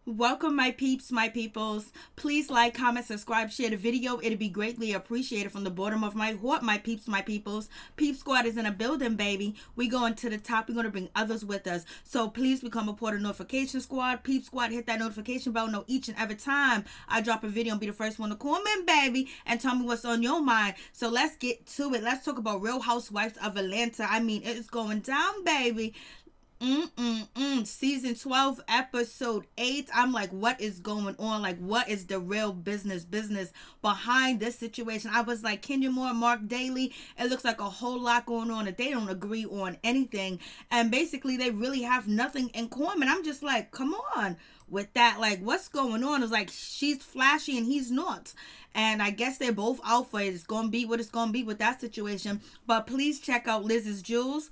Welcome, my peeps, my peoples. Please like, comment, subscribe, share the video. It'd be greatly appreciated from the bottom of my heart, my peeps, my peoples. Peep Squad is in a building, baby. We going to the top. We're going to bring others with us. So please become a part of Notification Squad. Peep Squad, hit that notification bell. Know each and every time I drop a video and be the first one to comment, baby, and tell me what's on your mind. So let's get to it. Let's talk about Real Housewives of Atlanta. I mean, it's going down, baby. Season 12, episode 8. I'm like, what is going on? Like, what is the real business behind this situation? I was like, Kenya Moore, Marc Daly, it looks like a whole lot going on that they don't agree on anything. And basically, they really have nothing in common. I'm just like, come on with that. Like, what's going on? It's like, she's flashy and he's not. And I guess they're both out for it. It's going to be what it's going to be with that situation. But please check out Liz's Jewels.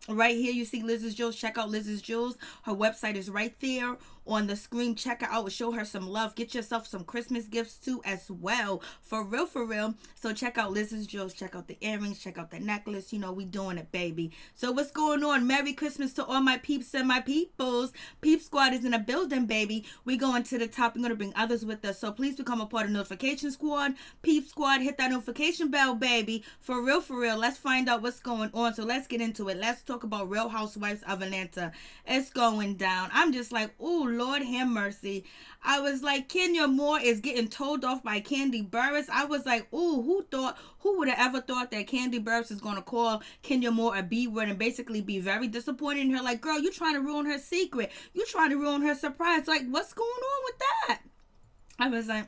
Right here, you see Liz's Jewels. Check out Liz's Jewels. Her website is right there on the screen. Check her out. Show her some love. Get yourself some Christmas gifts too as well. For real, for real. So check out Liz's Jewels. Check out the earrings. Check out the necklace. You know, we doing it, baby. So what's going on? Merry Christmas to all my peeps and my peoples. Peep Squad is in a building, baby. We going to the top. We're going to bring others with us. So please become a part of Notification Squad. Peep Squad, hit that notification bell, baby. For real, for real. Let's find out what's going on. So let's get into it. Let's talk about Real Housewives of Atlanta. It's going down. I'm just like, oh, Lord have mercy. I was like, Kenya Moore is getting told off by Kandi Burruss. I was like, oh, who would have ever thought that Kandi Burruss is going to call Kenya Moore a B word and basically be very disappointed in her? Like, girl, you trying to ruin her secret. You trying to ruin her surprise. Like, what's going on with that? I was like,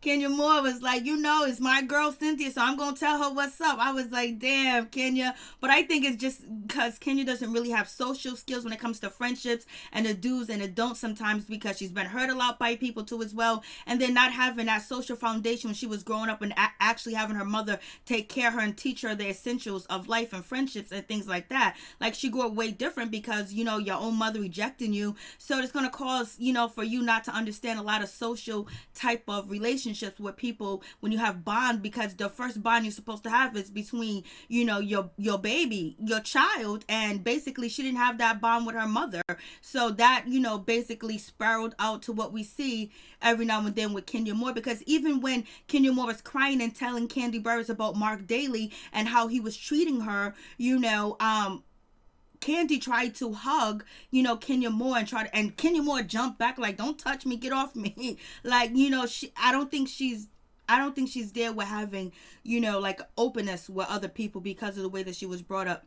Kenya Moore was like, you know, it's my girl Cynthia, so I'm going to tell her what's up. I was like, damn, Kenya. But I think it's just because Kenya doesn't really have social skills when it comes to friendships and the do's and the don'ts sometimes, because she's been hurt a lot by people too as well. And then not having that social foundation when she was growing up and actually having her mother take care of her and teach her the essentials of life and friendships and things like that. Like, she grew up way different because, you know, your own mother rejecting you. So it's going to cause, you know, for you not to understand a lot of social type of relationships with people when you have bond, because the first bond you're supposed to have is between, you know, your baby, your child, and basically she didn't have that bond with her mother. So that, you know, basically spiraled out to what we see every now and then with Kenya Moore, because even when Kenya Moore was crying and telling Kandi Burruss about Marc Daly and how he was treating her, you know, Kandi tried to hug, you know, Kenya Moore and Kenya Moore jumped back like, don't touch me, get off me. Like, you know, I don't think she's there with having, you know, like openness with other people because of the way that she was brought up.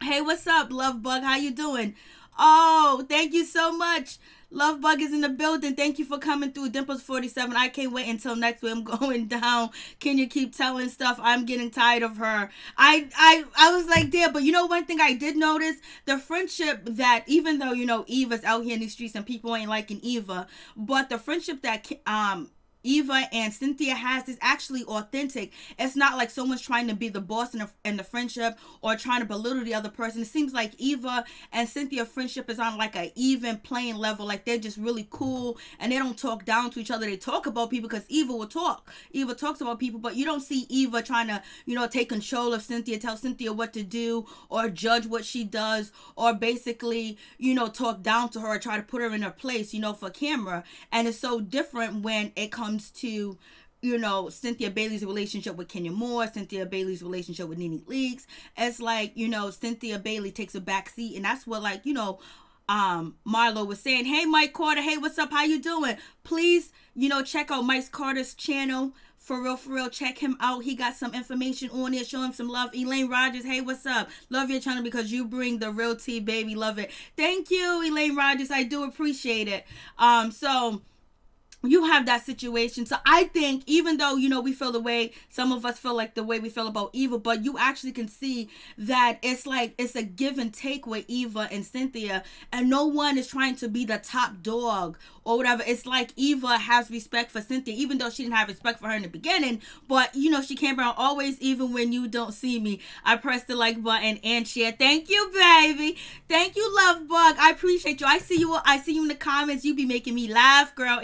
Hey, what's up, Love Bug? How you doing? Oh, thank you so much. Love Bug is in the building. Thank you for coming through. Dimples 47. I can't wait until next week. I'm going down. Can you keep telling stuff? I'm getting tired of her. I was like, there, but you know, one thing I did notice, the friendship that, even though, you know, Eva's out here in these streets and people ain't liking Eva, but the friendship that Eva and Cynthia has is actually authentic. It's not like someone's trying to be the boss in the friendship or trying to belittle the other person. It seems like Eva and Cynthia friendship is on like a even playing level. Like, they're just really cool and they don't talk down to each other. They talk about people because Eva will talk. Eva talks about people, but you don't see Eva trying to, you know, take control of Cynthia, tell Cynthia what to do or judge what she does, or basically, you know, talk down to her or try to put her in her place, you know, for camera. And it's so different when it comes to, you know, Cynthia Bailey's relationship with Kenya Moore, Cynthia Bailey's relationship with NeNe Leakes. It's like, you know, Cynthia Bailey takes a back seat, and that's what, like, you know, Marlo was saying, hey, Mike Carter, hey, what's up, how you doing? Please, you know, check out Mike Carter's channel. For real, check him out. He got some information on it. Show him some love. Elaine Rogers, hey, what's up? Love your channel because you bring the real tea, baby. Love it. Thank you, Elaine Rogers. I do appreciate it. So you have that situation. So I think, even though, you know, we feel the way, some of us feel like the way we feel about Eva, but you actually can see that it's like, it's a give and take with Eva and Cynthia, and no one is trying to be the top dog or whatever. It's like Eva has respect for Cynthia, even though she didn't have respect for her in the beginning, but, you know, she came around always, even when you don't see me. I pressed the like button and share. Thank you, baby. Thank you, Love Bug. I appreciate you. I see you in the comments. You be making me laugh, girl.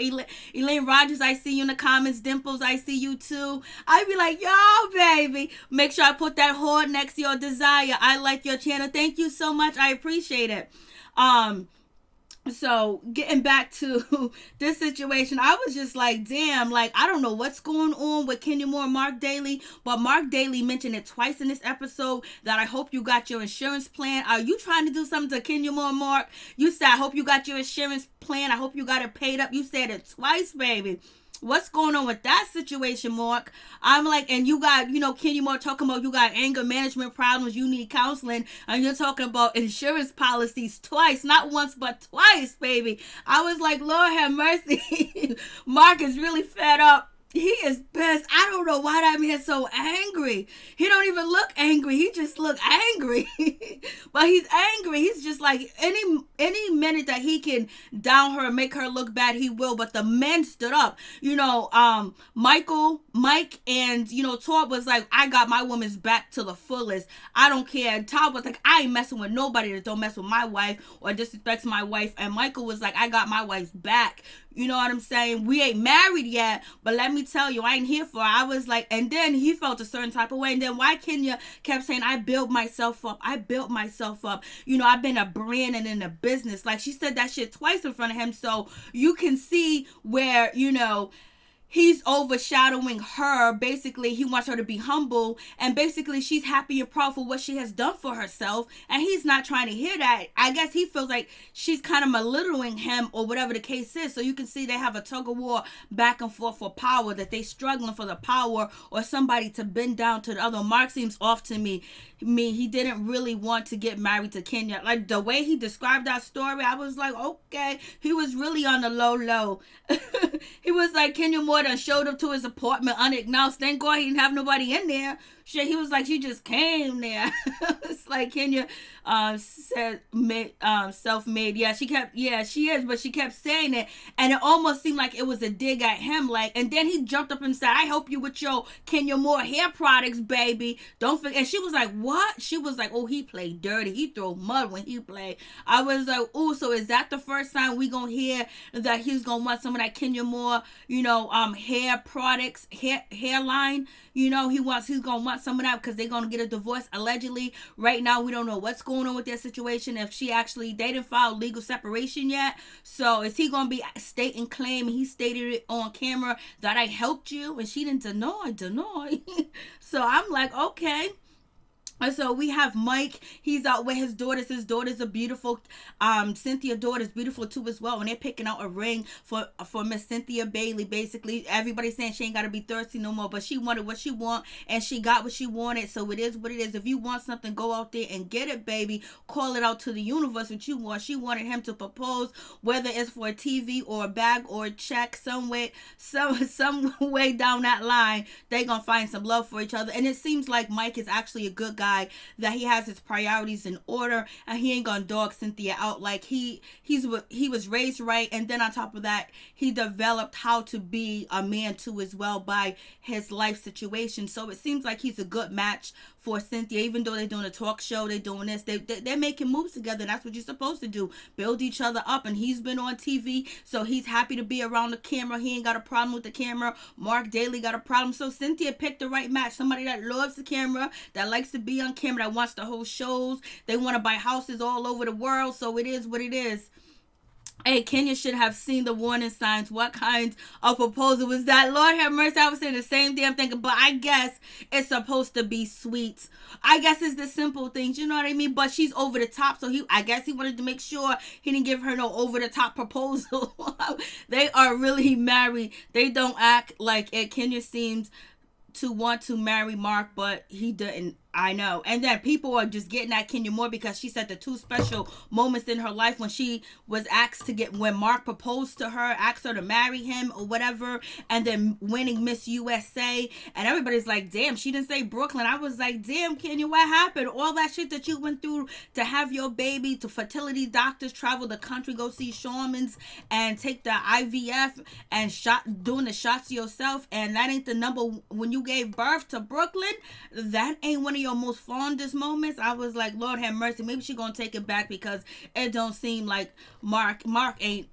Elaine Rogers, I see you in the comments. Dimples, I see you too. I be like, yo, baby. Make sure I put that heart next to your desire. I like your channel. Thank you so much. I appreciate it. So getting back to this situation, I was just like, damn, like I don't know what's going on with Kenya Moore and Marc Daly, but Marc Daly mentioned it twice in this episode that I hope you got your insurance plan. Are you trying to do something to Kenya Moore and Marc? You said I hope you got your insurance plan. I hope you got it paid up. You said it twice, baby. What's going on with that situation, Marc? I'm like, and you got, Kenya Moore talking about you got anger management problems, you need counseling, and you're talking about insurance policies twice, not once, but twice, baby. I was like, Lord have mercy. Marc is really fed up. He is pissed. I don't know why that man's so angry. He don't even look angry. He just look angry. But he's angry. He's just like any minute that he can down her and make her look bad, he will. But the men stood up. Mike and Todd was like, I got my woman's back to the fullest. I don't care. And Todd was like, I ain't messing with nobody that don't mess with my wife or disrespects my wife. And Michael was like, I got my wife's back. You know what I'm saying? We ain't married yet, but let me tell you, I ain't here for it. I was like, and then he felt a certain type of way. And then why Kenya kept saying, I built myself up. I've been a brand and in a business. Like she said that shit twice in front of him. So you can see where, he's overshadowing her. Basically, he wants her to be humble, and basically she's happy and proud for what she has done for herself, and he's not trying to hear that. I guess he feels like she's kind of belittling him or whatever the case is. So you can see they have a tug of war back and forth for power, that they struggling for the power or somebody to bend down to the other. Marc seems off to me. He didn't really want to get married to Kenya. Like the way he described that story, I was like, okay, he was really on the low. He was like, Kenya Moore done showed up to his apartment unacknowledged. Thank God he didn't have nobody in there. Shit, he was like, she just came there. It's like Kenya said self-made. Yeah, she is, but she kept saying it, and it almost seemed like it was a dig at him. Like, and then he jumped up and said, I help you with your Kenya Moore hair products, baby. Don't forget. And she was like, what? She was like, oh, he played dirty. He throw mud when he played. I was like, oh, so is that the first time we gonna hear that he's gonna want some of that Kenya Moore, hair products, hairline? He's gonna want some of that because they're gonna get a divorce allegedly. Right now, we don't know what's going on with their situation. If they didn't file legal separation yet. So is he gonna be stating claim? He stated it on camera that I helped you, and she didn't deny. So I'm like, okay. And so we have Mike. He's out with his daughters. His daughters are beautiful. Cynthia's daughter is beautiful too as well. And they're picking out a ring for Miss Cynthia Bailey. Basically, everybody's saying she ain't got to be thirsty no more. But she wanted what she want, and she got what she wanted. So it is what it is. If you want something, go out there and get it, baby. Call it out to the universe what you want. She wanted him to propose, whether it's for a TV or a bag or a check, some way down that line, they gonna find some love for each other. And it seems like Mike is actually a good guy, that he has his priorities in order, and he ain't gonna dog Cynthia out. Like he was raised right, and then on top of that, he developed how to be a man too as well by his life situation. So it seems like he's a good match for Cynthia. Even though they're doing a talk show, they're doing this, they're making moves together. That's what you're supposed to do, build each other up. And he's been on TV, so he's happy to be around the camera. He ain't got a problem with the camera. Marc Daly got a problem. So Cynthia picked the right match, somebody that loves the camera, that likes to be on camera, that wants to host shows. They want to buy houses all over the world. So it is what it is. Hey, Kenya should have seen the warning signs. What kind of proposal was that? Lord have mercy, I was saying the same damn thing, but I guess it's supposed to be sweet. I guess it's the simple things, you know what I mean? But she's over the top, so I guess he wanted to make sure he didn't give her no over the top proposal. They are really married. They don't act like it. Kenya seems to want to marry Marc, but he didn't. I know. And then people are just getting at Kenya Moore because she said the two special moments in her life when she was when Marc proposed to her, asked her to marry him or whatever, and then winning Miss USA. And everybody's like, damn, she didn't say Brooklyn. I was like, damn, Kenya, what happened? All that shit that you went through to have your baby, to fertility doctors, travel the country, go see shamans, and take the IVF and doing the shots yourself. And that ain't the number when you gave birth to Brooklyn. That ain't one of of your most fondest moments? I was like, Lord have mercy. Maybe she gonna take it back because it don't seem like Marc ain't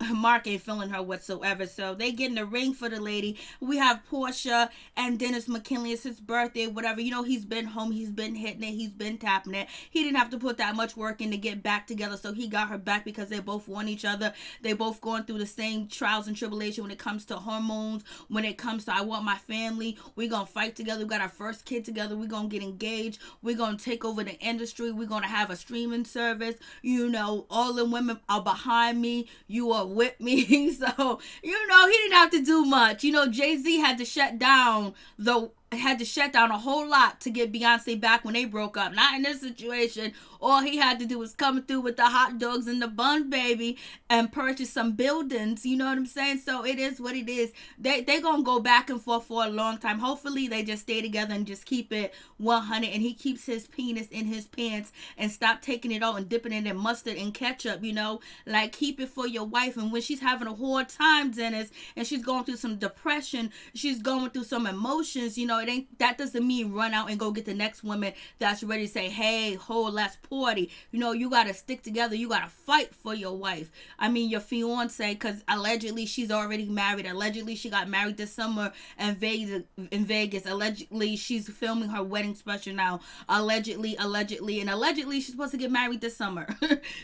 feeling her whatsoever. So they getting the ring for the lady. We have Porsha and Dennis McKinley. It's his birthday, whatever. You know, he's been home. He's been hitting it. He's been tapping it. He didn't have to put that much work in to get back together. So he got her back because they both want each other. They both going through the same trials and tribulation when it comes to hormones, when it comes to I want my family. We're going to fight together. We got our first kid together. We're going to get engaged. We're going to take over the industry. We're going to have a streaming service. You know, all the women are behind me. You are with me. So, you know, he didn't have to do much. You know, Jay-Z had to shut down a whole lot to get Beyonce back when they broke up. Not in this situation. All he had to do was come through with the hot dogs and the bun, baby, and purchase some buildings. You know what I'm saying? So it is what it is. They gonna go back and forth for a long time. Hopefully they just stay together and just keep it 100, and he keeps his penis in his pants and stop taking it out and dipping it in mustard and ketchup, you know? Like, keep it for your wife. And when she's having a hard time, Dennis, and she's going through some depression, she's going through some emotions, you know, that doesn't mean run out and go get the next woman that's ready to say, hey, let's party. You know, you gotta stick together. You gotta fight for your wife. I mean, your fiance, because allegedly she's already married. Allegedly she got married this summer in Vegas. Allegedly she's filming her wedding special now. Allegedly, and allegedly she's supposed to get married this summer.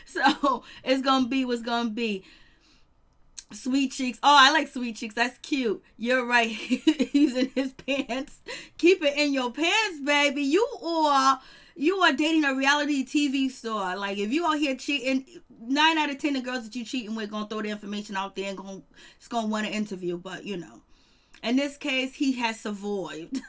So it's gonna be what's gonna be. Sweet Cheeks. Oh, I like Sweet Cheeks. That's cute. You're right. He's in his pants. Keep it in your pants, baby. You are dating a reality TV star. Like, if you out here cheating, 9 out of 10 the girls that you cheating with gonna throw the information out there and gonna want an interview. But, you know. In this case, he has survived.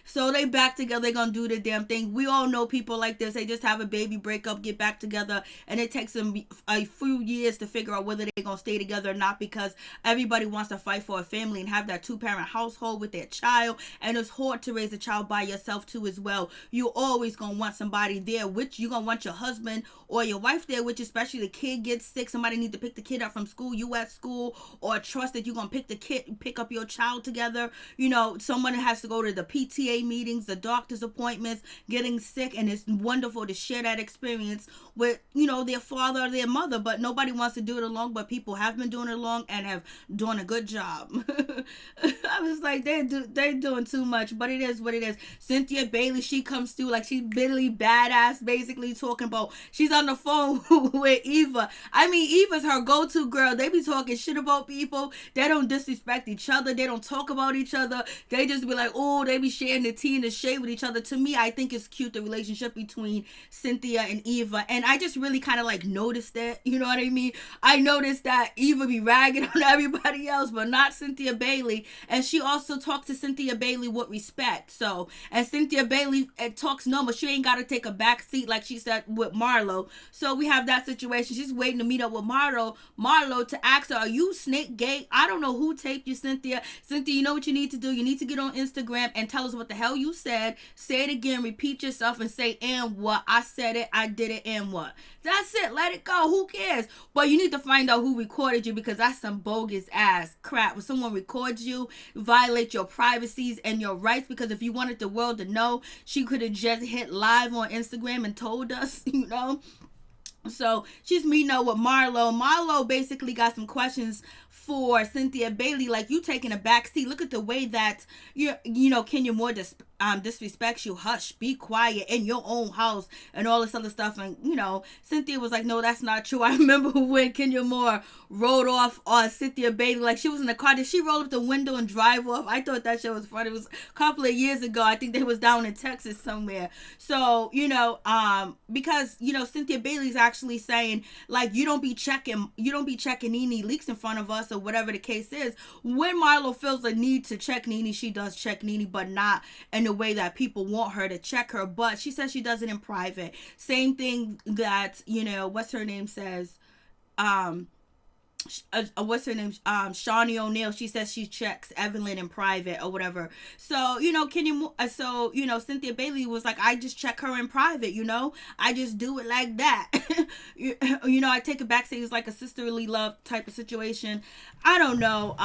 So they back together. They're going to do the damn thing. We all know people like this. They just have a baby, break up, get back together. And it takes them a few years to figure out whether they're going to stay together or not, because everybody wants to fight for a family and have that 2-parent household with their child. And it's hard to raise a child by yourself too as well. You always going to want somebody there, which you're going to want your husband or your wife there, which especially the kid gets sick. Somebody need to pick the kid up from school, you at school, or trust that you're going to pick up your child together. You know, someone has to go to the PTA meetings, the doctor's appointments, getting sick, and it's wonderful to share that experience with, you know, their father or their mother. But nobody wants to do it alone, but people have been doing it alone and have done a good job. I was like, they're doing too much, but it is what it is. Cynthia Bailey, she comes through like she's bitterly badass, basically talking about, she's on the phone with Eva. I mean, Eva's her go-to girl. They be talking shit about people. They don't disrespect each other. They don't talk about each other. They just be like, oh, they be sharing the tea and the shade with each other. To me, I think it's cute, the relationship between Cynthia and Eva. And I just really kind of like noticed that, you know what I mean? I noticed that Eva be ragging on everybody else, but not Cynthia Bailey. And she also talks to Cynthia Bailey with respect. So, and Cynthia Bailey talks normal. She ain't got to take a back seat like she said with Marlo. So we have that situation. She's waiting to meet up with Marlo to ask her, are you snake gay? I don't know who taped you, Cynthia. Cynthia, you know what you need to do? You need to get on Instagram and tell us what the hell you said. Say it again, repeat yourself, and say, and what? I said it, I did it, and what? That's it. Let it go. Who cares? But you need to find out who recorded you, because that's some bogus ass crap. When someone records you, violate your privacies and your rights, because if you wanted the world to know, she could have just hit live on Instagram and told us, you know? So she's meeting up with Marlo. Marlo basically got some questions for Cynthia Bailey, like, you taking a back seat. Look at the way that you know, Kenya Moore disrespects you. Hush, be quiet in your own house and all this other stuff. And, you know, Cynthia was like, no, that's not true. I remember when Kenya Moore rode off on Cynthia Bailey, like she was in the car. Did she roll up the window and drive off? I thought that shit was funny. It was a couple of years ago. I think they was down in Texas somewhere. So, you know, because, you know, Cynthia Bailey's actually saying, like, you don't be checking NeNe leaks in front of us, or whatever the case is. When Marlo feels the need to check NeNe, she does check NeNe, but not in the way that people want her to check her. But she says she does it in private. Same thing that, you know, what's her name says, Shawnee O'Neal, she says she checks Evelyn in private or whatever. So, you know, Cynthia Bailey was like, I just check her in private, you know, I just do it like that. you know, I take it back, say it's like a sisterly love type of situation. I don't know.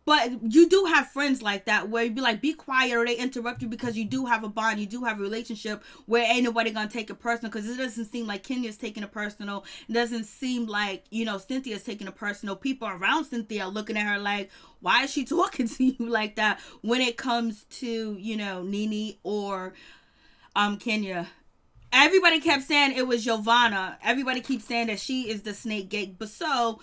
But you do have friends like that where you be like, be quiet, or they interrupt you because you do have a bond, you do have a relationship where ain't nobody gonna take it personal, because it doesn't seem like Kenya's taking it personal. It doesn't seem like, Cynthia's taking it personal. People around Cynthia are looking at her like, why is she talking to you like that when it comes to, NeNe or Kenya. Everybody kept saying it was Giovanna. Everybody keeps saying that she is the snake gate. But so,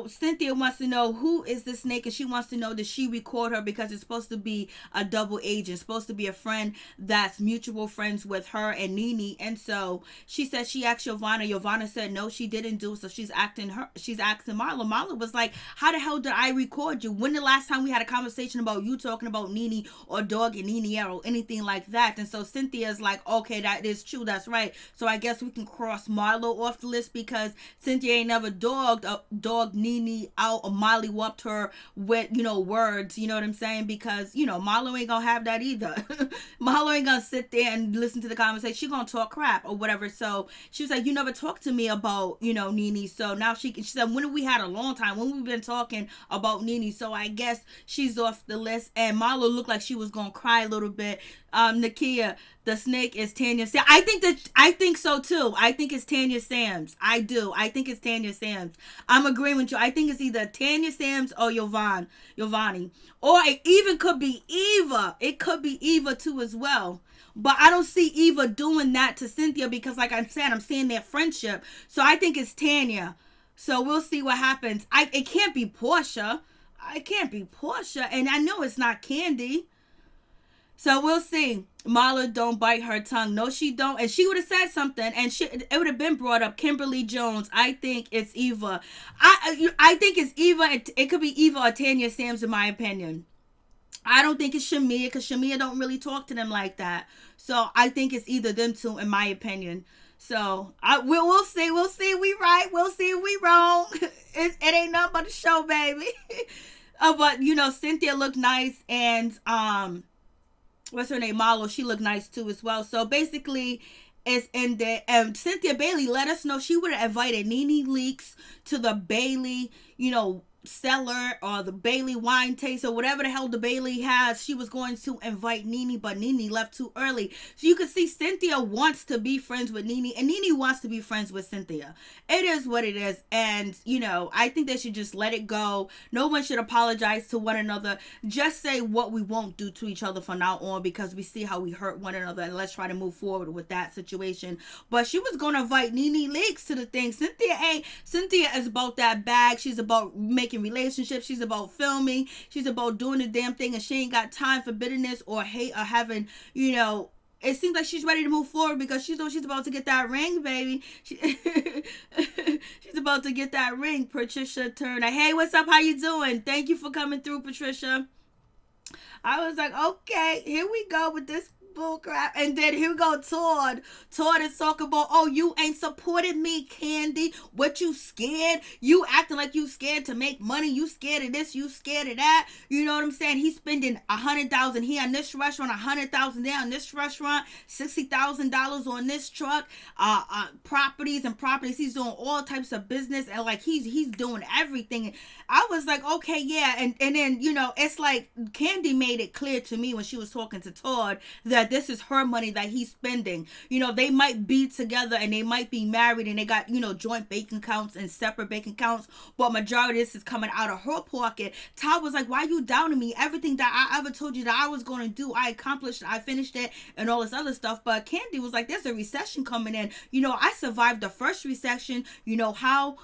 Cynthia wants to know who is the snake, and she wants to know that she record her because it's supposed to be a double agent. It's supposed to be a friend that's mutual friends with her and NeNe. And so she said she asked Giovanna. Giovanna said no, she didn't do. So she's asking Marlo. Marlo was like, how the hell did I record you? When the last time we had a conversation about you talking about NeNe or dog and NeNe or anything like that? And so Cynthia's like, okay, that is true. That's right. So I guess we can cross Marlo off the list because Cynthia ain't never dogged NeNe out or mollywopped her with, words. You know what I'm saying? Because, Marlo ain't gonna have that either. Marlo ain't gonna sit there and listen to the conversation. She gonna talk crap or whatever. So she was like, you never talked to me about, NeNe. So now she said, when have we had a long time? When we've been talking about NeNe? So I guess she's off the list. And Marlo looked like she was gonna cry a little bit. Nakia, the snake is Tanya Sams. I think so too. I think it's Tanya Sams. I do. I think it's Tanya Sams. I'm agreeing with you. I think it's either Tanya Sams or Giovanni. Or it even could be Eva. It could be Eva too as well. But I don't see Eva doing that to Cynthia because, like I said, I'm seeing their friendship. So I think it's Tanya. So we'll see what happens. It can't be Porsha. It can't be Porsha. And I know it's not Kandi. So we'll see. Marlo don't bite her tongue. No, she don't. And she would have said something, and it would have been brought up. Kimberly Jones. I think it's Eva. I think it's Eva. It could be Eva or Tanya Sams, in my opinion. I don't think it's Shamia, because Shamia don't really talk to them like that. So I think it's either them two, in my opinion. So we'll see. We'll see if we right. We'll see if we wrong. It ain't nothing but a show, baby. But Cynthia looked nice, and what's her name? Marlo, she looked nice too as well. So basically, it's in there. And Cynthia Bailey let us know she would have invited NeNe Leakes to the Bailey, cellar or the Bailey wine taste or whatever the hell the Bailey has. She was going to invite NeNe, but NeNe left too early. So you can see Cynthia wants to be friends with NeNe, and NeNe wants to be friends with Cynthia. It is what it is. And I think they should just let it go. No one should apologize to one another. Just say what we won't do to each other from now on, because we see how we hurt one another, and let's try to move forward with that situation. But she was going to invite NeNe Leakes to the thing. Cynthia is about that bag. She's about making relationships. She's about filming. She's about doing the damn thing, and she ain't got time for bitterness or hate or having, it seems like she's ready to move forward because she's about to get that ring, baby. She's about to get that ring. Patricia Turner. Hey, what's up? How you doing? Thank you for coming through, Patricia. I was like, okay, here we go with this bull crap. And then here we go, Todd is talking about, oh, you ain't supported me, Kandi. What, you scared? You acting like you scared to make money. You scared of this, you scared of that. You know what I'm saying? He's spending $100,000 here on this restaurant, $100,000 there on this restaurant, $60,000 on this truck, properties. He's doing all types of business, and like he's doing everything. I was like, okay, yeah. And then, it's like Kandi made it clear to me when she was talking to Todd that this is her money that he's spending. They might be together and they might be married and they got, joint bank accounts and separate bank accounts, but majority of this is coming out of her pocket. Todd was like, why you doubting me? Everything that I ever told you that I was going to do, I accomplished it, I finished it, and all this other stuff. But Kandi was like, there's a recession coming in. I survived the first recession, how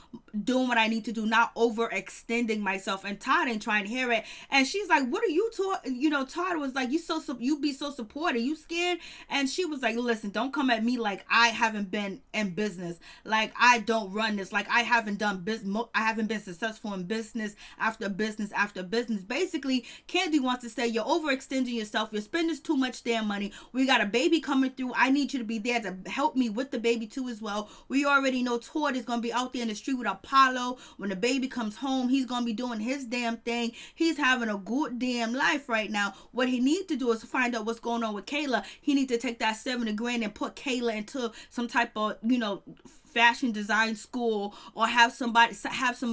doing what I need to do, not overextending myself. And Todd ain't trying to hear it. And she's like, what are you talking? Todd was like, you be so supportive. You scared? And she was like, listen, don't come at me like I haven't been in business, like I don't run this, like I haven't done business, I haven't been successful in business after business after business. Basically, Kandi wants to say, you're overextending yourself, you're spending too much damn money, we got a baby coming through, I need you to be there to help me with the baby too as well. We already know Todd is going to be out there in the street with Apollo. When the baby comes home, he's going to be doing his damn thing. He's having a good damn life right now. What he needs to do is find out what's going on with Kayla, he need to take that 70 grand and put Kayla into some type of, fashion design school, or have some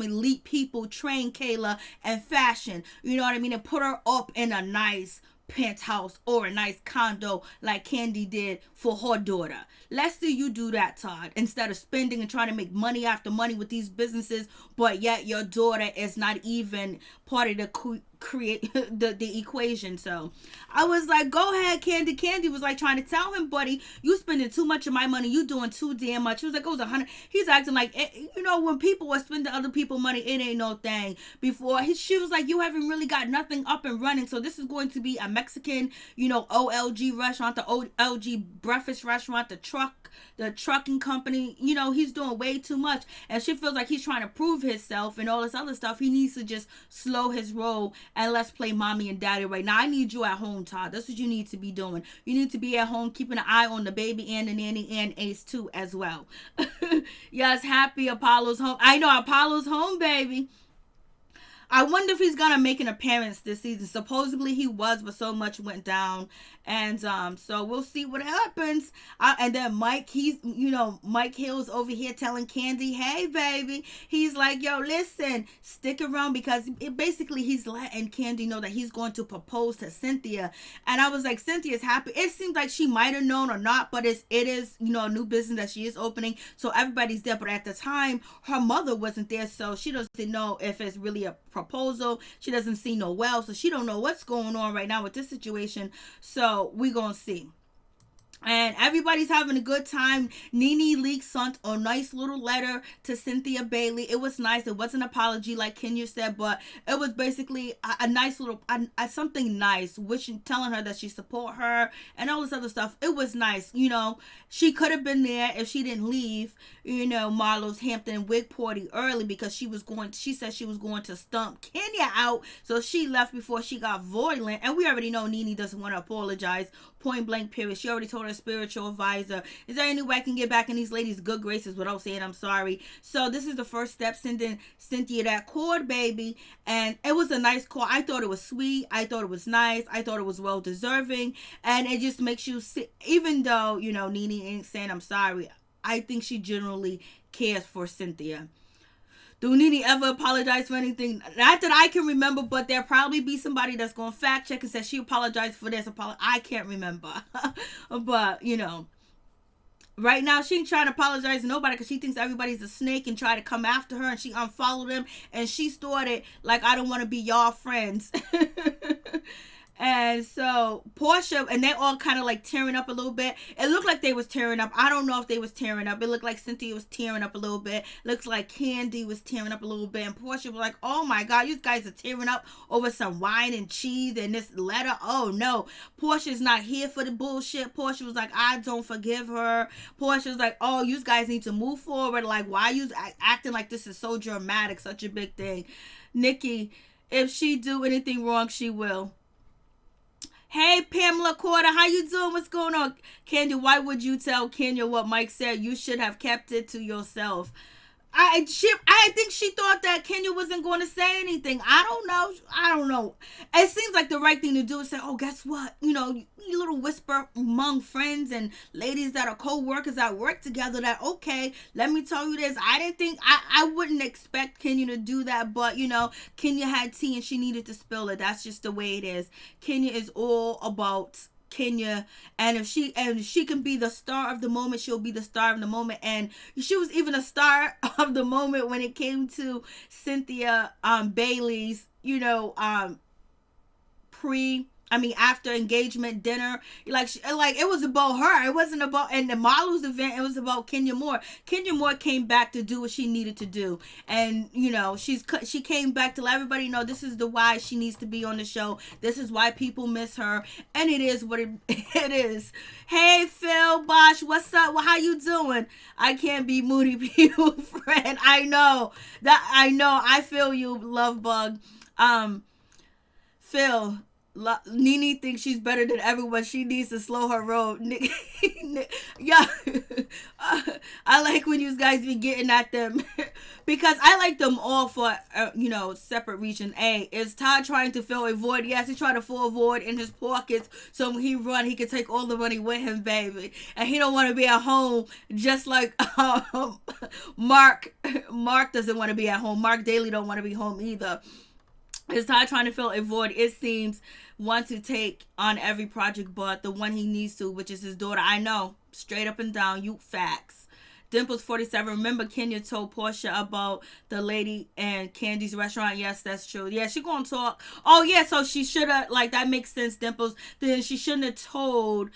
elite people train Kayla and fashion, you know what I mean, and put her up in a nice penthouse or a nice condo like Kandi did for her daughter. Let's see you do that, Todd, instead of spending and trying to make money after money with these businesses, but yet your daughter is not even part of the the equation. So I was like, go ahead, Kandi. Kandi was like trying to tell him, buddy, you spending too much of my money, you doing too damn much. He was like, it was 100. He's acting like, when people are spending other people's money, it ain't no thing. Before she was like, you haven't really got nothing up and running, so this is going to be a Mexican, OLG restaurant, the OLG breakfast restaurant, the trucking company. He's doing way too much, and she feels like he's trying to prove himself and all this other stuff. He needs to just slow his roll and let's play mommy and daddy right now. I need you at home, Todd. That's what you need to be doing. You need to be at home keeping an eye on the baby and the nanny and Ace too as well. Yes, happy Apollo's home. I know Apollo's home, baby. I wonder if he's gonna make an appearance this season. Supposedly he was, but so much went down, and so we'll see what happens. And then Mike, Mike Hill's over here telling Kandi, "Hey, baby," he's like, "Yo, listen, stick around," because basically he's letting Kandi know that he's going to propose to Cynthia. And I was like, Cynthia's happy. It seems like she might have known or not, but it is a new business that she is opening, so everybody's there. But at the time, her mother wasn't there, so she doesn't know if it's really a proposal. She doesn't see no well, so she don't know what's going on right now with this situation. So we gonna see. And everybody's having a good time. NeNe leaked sent a nice little letter to Cynthia Bailey. It was nice. It wasn't an apology like Kenya said, but it was basically a nice little, something nice, telling her that she support her and all this other stuff. It was nice. She could have been there if she didn't leave, Marlo's Hampton wig party early, because she said she was going to stump Kenya out. So she left before she got violent. And we already know NeNe doesn't want to apologize. Point blank period. She already told her spiritual advisor, is there any way I can get back in these ladies' good graces without saying I'm sorry? So this is the first step, sending Cynthia that cord, baby. And it was a nice call. I thought it was sweet. I thought it was nice. I thought it was well deserving. And it just makes you see, even though, NeNe ain't saying I'm sorry, I think she generally cares for Cynthia. Do NeNe ever apologize for anything? Not that I can remember, but there'll probably be somebody that's going to fact check and say she apologized for this. I can't remember. But, right now she ain't trying to apologize to nobody because she thinks everybody's a snake and try to come after her, and she unfollowed them, and she started like, I don't want to be y'all friends. And so Porsha, and they all kind of like tearing up a little bit. It looked like they was tearing up. I don't know if they was tearing up. It looked like Cynthia was tearing up a little bit. Looks like Kandi was tearing up a little bit. And Porsha was like, oh my God, you guys are tearing up over some wine and cheese and this letter. Oh no, Porsha's not here for the bullshit. Porsha was like, I don't forgive her. Porsha was like, oh, you guys need to move forward. Like, why are you acting like this is so dramatic, such a big thing? Nikki, if she do anything wrong, she will. Hey, Pamela Corder, how you doing? What's going on? Kandi, why would you tell Kenya what Mike said? You should have kept it to yourself. I think she thought that Kenya wasn't going to say anything. I don't know. It seems like the right thing to do is say, oh, guess what? You little whisper among friends and ladies that are co-workers that work together that, okay, let me tell you this. I wouldn't expect Kenya to do that, but, Kenya had tea and she needed to spill it. That's just the way it is. Kenya is all about Kenya, and if she can be the star of the moment, she'll be the star of the moment. And she was even a star of the moment when it came to Cynthia Bailey's after engagement dinner, like it was about her. It wasn't about, and the Marlo's event, it was about Kenya Moore. Kenya Moore came back to do what she needed to do, and she came back to let everybody know this is the why she needs to be on the show. This is why people miss her, and it is what it is. Hey Phil Bosch, what's up? Well, how you doing? I can't be moody people friend. I know. I feel you, love bug. Phil, NeNe thinks she's better than everyone. She needs to slow her roll. Yeah, I like when you guys be getting at them because I like them all for separate reason. A is Todd trying to fill a void? Yes, he's trying to fill a void in his pockets so when he run, he can take all the money with him, baby. And he don't want to be at home, just like Marc. Marc doesn't want to be at home. Marc Daly don't want to be home either. Is Todd trying to fill a void? It seems want to take on every project but the one he needs to, which is his daughter. I know, straight up and down, you facts. Dimples 47. Remember Kenya told Porsha about the lady and Kandi's restaurant? Yes, that's true. Yeah, she gonna talk. Oh yeah, so she should have, like, that makes sense, Dimples. Then she shouldn't have told,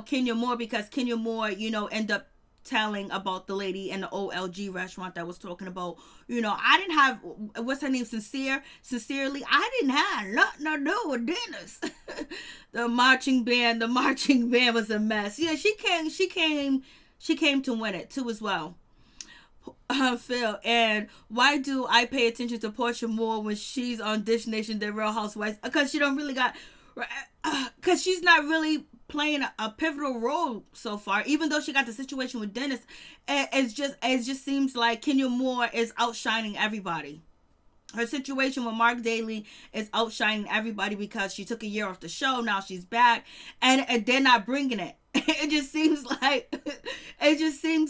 Kenya Moore, because Kenya Moore, end up telling about the lady in the OLG restaurant that was talking about, I didn't have, what's her name, Sincerely, I didn't have nothing to do with Dennis. the marching band was a mess. Yeah, she came to win it too as well. Phil, and why do I pay attention to Porsha more when she's on Dish Nation than Real Housewives? Because she don't really got, because she's not really playing a pivotal role so far, even though she got the situation with Dennis. It just seems like Kenya Moore is outshining everybody. Her situation with Marc Daly is outshining everybody because she took a year off the show. Now she's back, and they're not bringing it. It just seems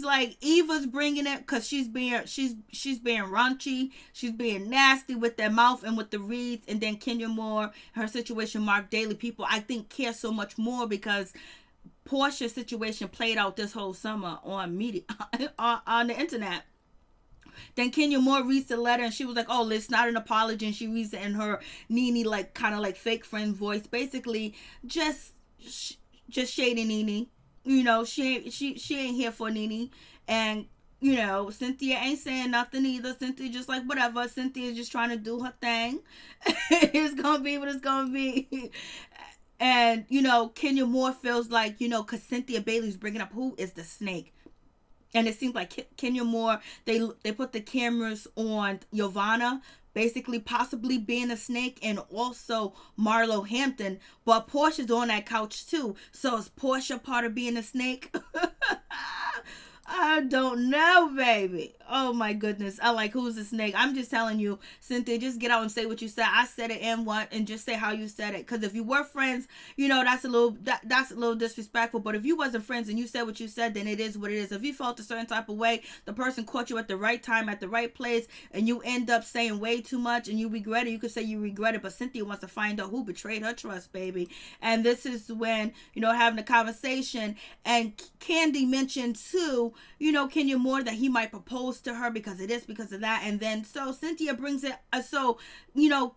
like Eva's bringing it because she's being raunchy, she's being nasty with their mouth and with the reads, and then Kenya Moore, her situation, Marc Daly, people I think care so much more because Porsha's situation played out this whole summer on media on the internet. Then Kenya Moore reads the letter and she was like, oh, it's not an apology, and she reads it in her NeNe, like, kind of like fake friend voice, basically just shading NeNe. She ain't here for NeNe. And Cynthia ain't saying nothing either. Cynthia just like, whatever, Cynthia just trying to do her thing. It's gonna be what it's gonna be. And Kenya Moore feels like, because Cynthia Bailey's bringing up who is the snake. And it seems like Kenya Moore, they put the cameras on Giovanna, basically possibly being a snake, and also Marlo Hampton. But Portia's on that couch too. So is Porsha part of being a snake? I don't know, baby. Oh my goodness. I like, who's the snake? I'm just telling you, Cynthia, just get out and say what you said. I said it and just say how you said it. Because if you were friends, that's a little disrespectful. But if you wasn't friends and you said what you said, then it is what it is. If you felt a certain type of way, the person caught you at the right time, at the right place, and you end up saying way too much and you regret it, you could say you regret it. But Cynthia wants to find out who betrayed her trust, baby. And this is when, having a conversation, and Kandi mentioned too, Kenya Moore, that he might propose to her because of this, because of that. And then so Cynthia brings it,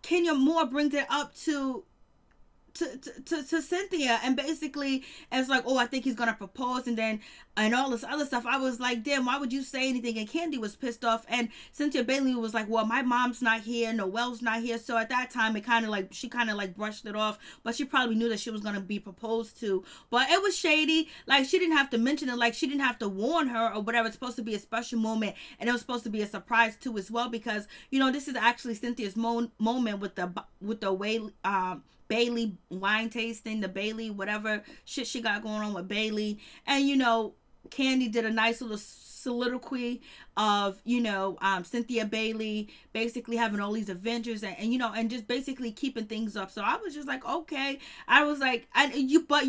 Kenya Moore brings it up to Cynthia, and basically it's like, oh, I think he's gonna propose, and all this other stuff. I was like, damn, why would you say anything? And Kandi was pissed off, and Cynthia Bailey was like, well, my mom's not here, Noelle's not here. So at that time, she kind of like brushed it off, but she probably knew that she was gonna be proposed to. But it was shady. Like, she didn't have to mention it, like she didn't have to warn her or whatever. It's supposed to be a special moment, and it was supposed to be a surprise too as well, because this is actually Cynthia's moment with the way Bailey wine tasting, the Bailey whatever shit she got going on with Bailey. And Kandi did a nice little soliloquy of Cynthia Bailey basically having all these adventures and just basically keeping things up. So I was just like, okay. I was like, but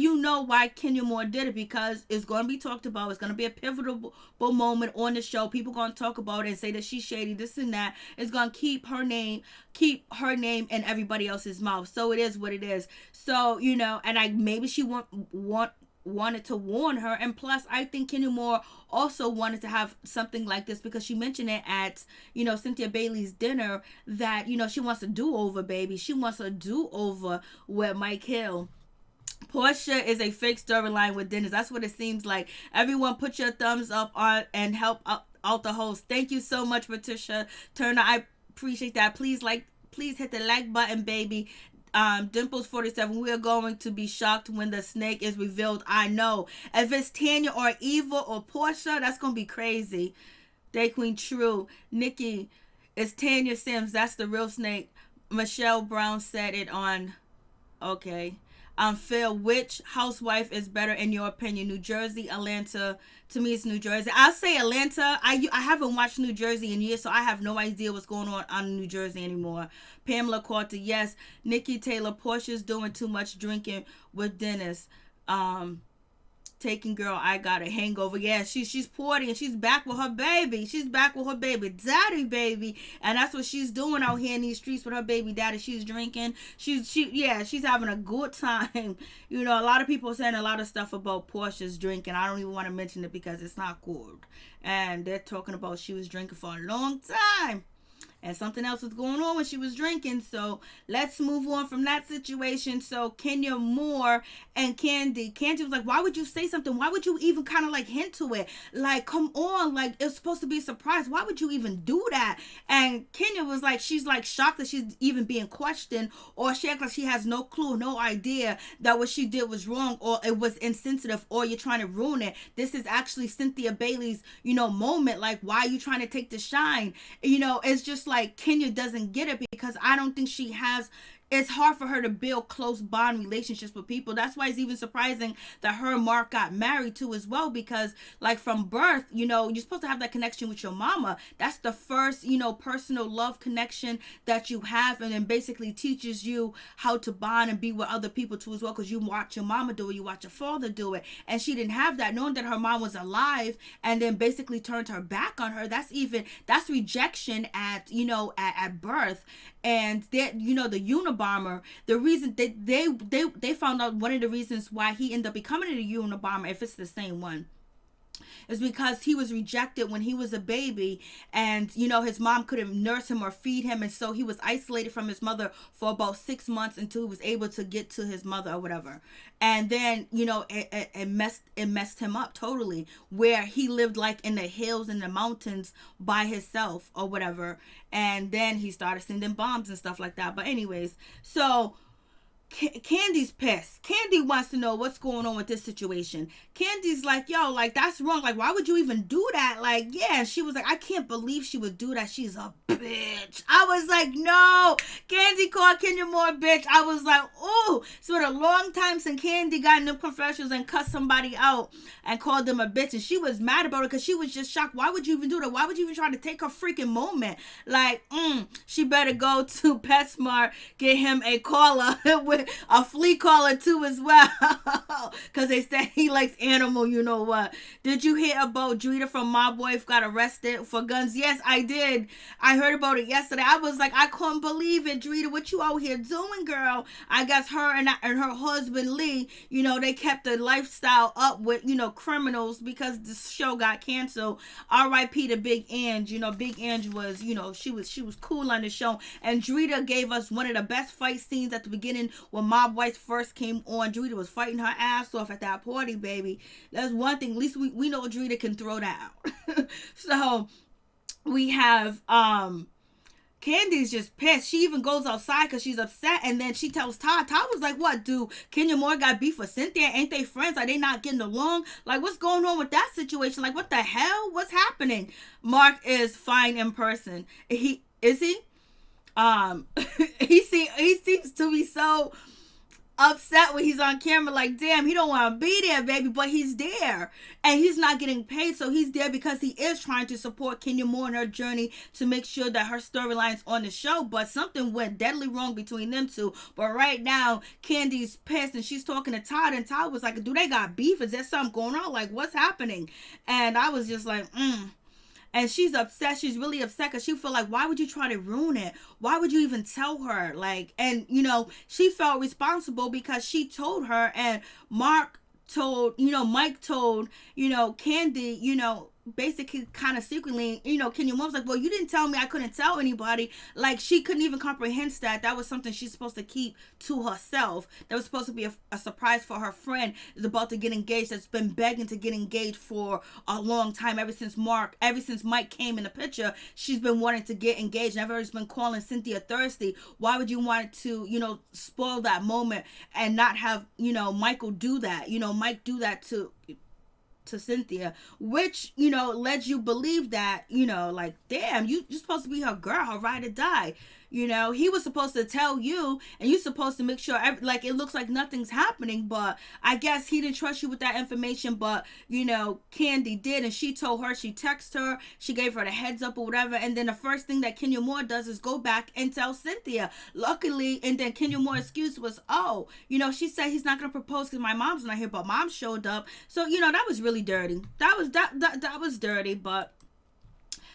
why Kenya Moore did it, because it's going to be talked about. It's going to be a pivotal moment on the show. People going to talk about it and say that she's shady, this and that. It's going to keep her name in everybody else's mouth. So it is what it is. So and maybe she wanted to warn her, and plus I think Kenya Moore also wanted to have something like this because she mentioned it at Cynthia Bailey's dinner that she wants a do-over, baby. She wants a do-over with Mike Hill. Porsha is a fake storyline with Dennis. That's what it seems like. Everyone put your thumbs up on and help out the host. Thank you so much, Patricia Turner. I appreciate that. Please hit the like button, baby. Dimples 47, we are going to be shocked when the snake is revealed. I know. If it's Tanya or Eva or Porsha, that's going to be crazy. Day Queen True. Nikki, it's Tanya Sims. That's the real snake. Michelle Brown said it on Okay. Phil, which housewife is better in your opinion? New Jersey, Atlanta? To me, it's New Jersey. I'll say Atlanta. I haven't watched New Jersey in years, so I have no idea what's going on New Jersey anymore. Pamela Carter, yes. Nikki Taylor, Portia's doing too much drinking with Dennis. Taking girl, I got a hangover. Yeah, she's partying and she's back with her baby. She's back with her baby daddy, baby, and that's what she's doing out here in these streets with her baby daddy. She's drinking. She's having a good time. You know, a lot of people are saying a lot of stuff about Portia's drinking. I don't even want to mention it because it's not good. And they're talking about she was drinking for a long time. And something else was going on when she was drinking. So let's move on from that situation. So Kenya Moore and Kandi. Kandi was like, why would you say something? Why would you even kind of like hint to it? Like, come on. Like, it's supposed to be a surprise. Why would you even do that? And Kenya was like, she's like shocked that she's even being questioned. Or she acts like she has no clue, no idea that what she did was wrong. Or it was insensitive. Or you're trying to ruin it. This is actually Cynthia Bailey's, moment. Like, why are you trying to take the shine? It's just like Kenya doesn't get it because I don't think she has. It's hard for her to build close bond relationships with people. That's why it's even surprising that her and Marc got married too as well, because like from birth, you're supposed to have that connection with your mama. That's the first, personal love connection that you have, and then basically teaches you how to bond and be with other people too as well, because you watch your mama do it, you watch your father do it, and she didn't have that. Knowing that her mom was alive and then basically turned her back on her, that's rejection at birth. And that, the Unabomber, the reason they found out one of the reasons why he ended up becoming a Unabomber, if it's the same one, is because he was rejected when he was a baby, and his mom couldn't nurse him or feed him, and so he was isolated from his mother for about 6 months until he was able to get to his mother or whatever. And then it messed him up totally, where he lived like in the hills and the mountains by himself or whatever. And then he started sending bombs and stuff like that. But anyways, so Kandi's pissed. Kandi wants to know what's going on with this situation. Kandi's like, yo, like, that's wrong. Like, why would you even do that? Like, yeah. And she was like, I can't believe she would do that. She's a bitch. I was like, no. Kandi called Kenya Moore bitch. I was like, ooh. So it's a long time since Kandi got in them confessions and cussed somebody out and called them a bitch. And she was mad about it because she was just shocked. Why would you even do that? Why would you even try to take her freaking moment? Like, she better go to PetSmart, get him a collar with a flea collar too as well, because they said he likes animal. You know what? Did you hear about Drita from Mob Wife got arrested for guns? Yes, I did. I heard about it yesterday. I was like, I couldn't believe it. Drita, what you out here doing, girl? I guess her and her husband Lee, they kept the lifestyle up with criminals because the show got canceled. R.I.P. to Big Ange. Big Ange was she was cool on the show, and Drita gave us one of the best fight scenes at the beginning when Mob Wife first came on. Drita was fighting her ass off at that party, baby. That's one thing. At least we know Drita can throw that out. So we have Kandi's just pissed. She even goes outside because she's upset, and then she tells Todd. Todd was like, what, do Kenya Moore got beef with Cynthia? Ain't they friends? Are they not getting along? Like, what's going on with that situation? Like, what the hell? What's happening? Marc is fine in person. He seems to be so upset when he's on camera, like, damn, he don't want to be there, baby, but he's there, and he's not getting paid, so he's there because he is trying to support Kenya Moore in her journey to make sure that her storyline's on the show. But something went deadly wrong between them two. But right now, Kandi's pissed, and she's talking to Todd, and Todd was like, do they got beef? Is there something going on? Like, what's happening? And I was just like, And she's upset. She's really upset because she felt like, why would you try to ruin it? Why would you even tell her? Like, and, she felt responsible because she told her, and Mike told Kandi, basically kind of secretly, Kenya Moore was like, well, you didn't tell me I couldn't tell anybody. Like, she couldn't even comprehend that was something she's supposed to keep to herself. That was supposed to be a surprise for her friend is about to get engaged, that's been begging to get engaged for a long time. Ever since Mike came in the picture, she's been wanting to get engaged, and everybody's been calling Cynthia thirsty. Why would you want to, spoil that moment and not have, Michael do that? Mike do that to Cynthia, which led you believe that like, damn, you're supposed to be her girl, her ride or die. You know, he was supposed to tell you, and you're supposed to make sure, like, it looks like nothing's happening, but I guess he didn't trust you with that information. But, you know, Kandi did, and she told her, she texted her, she gave her the heads up or whatever, and then the first thing that Kenya Moore does is go back and tell Cynthia. Luckily, and then Kenya Moore's excuse was, oh, you know, she said he's not going to propose because my mom's not here, but mom showed up. So, you know, that was really dirty. That was dirty, but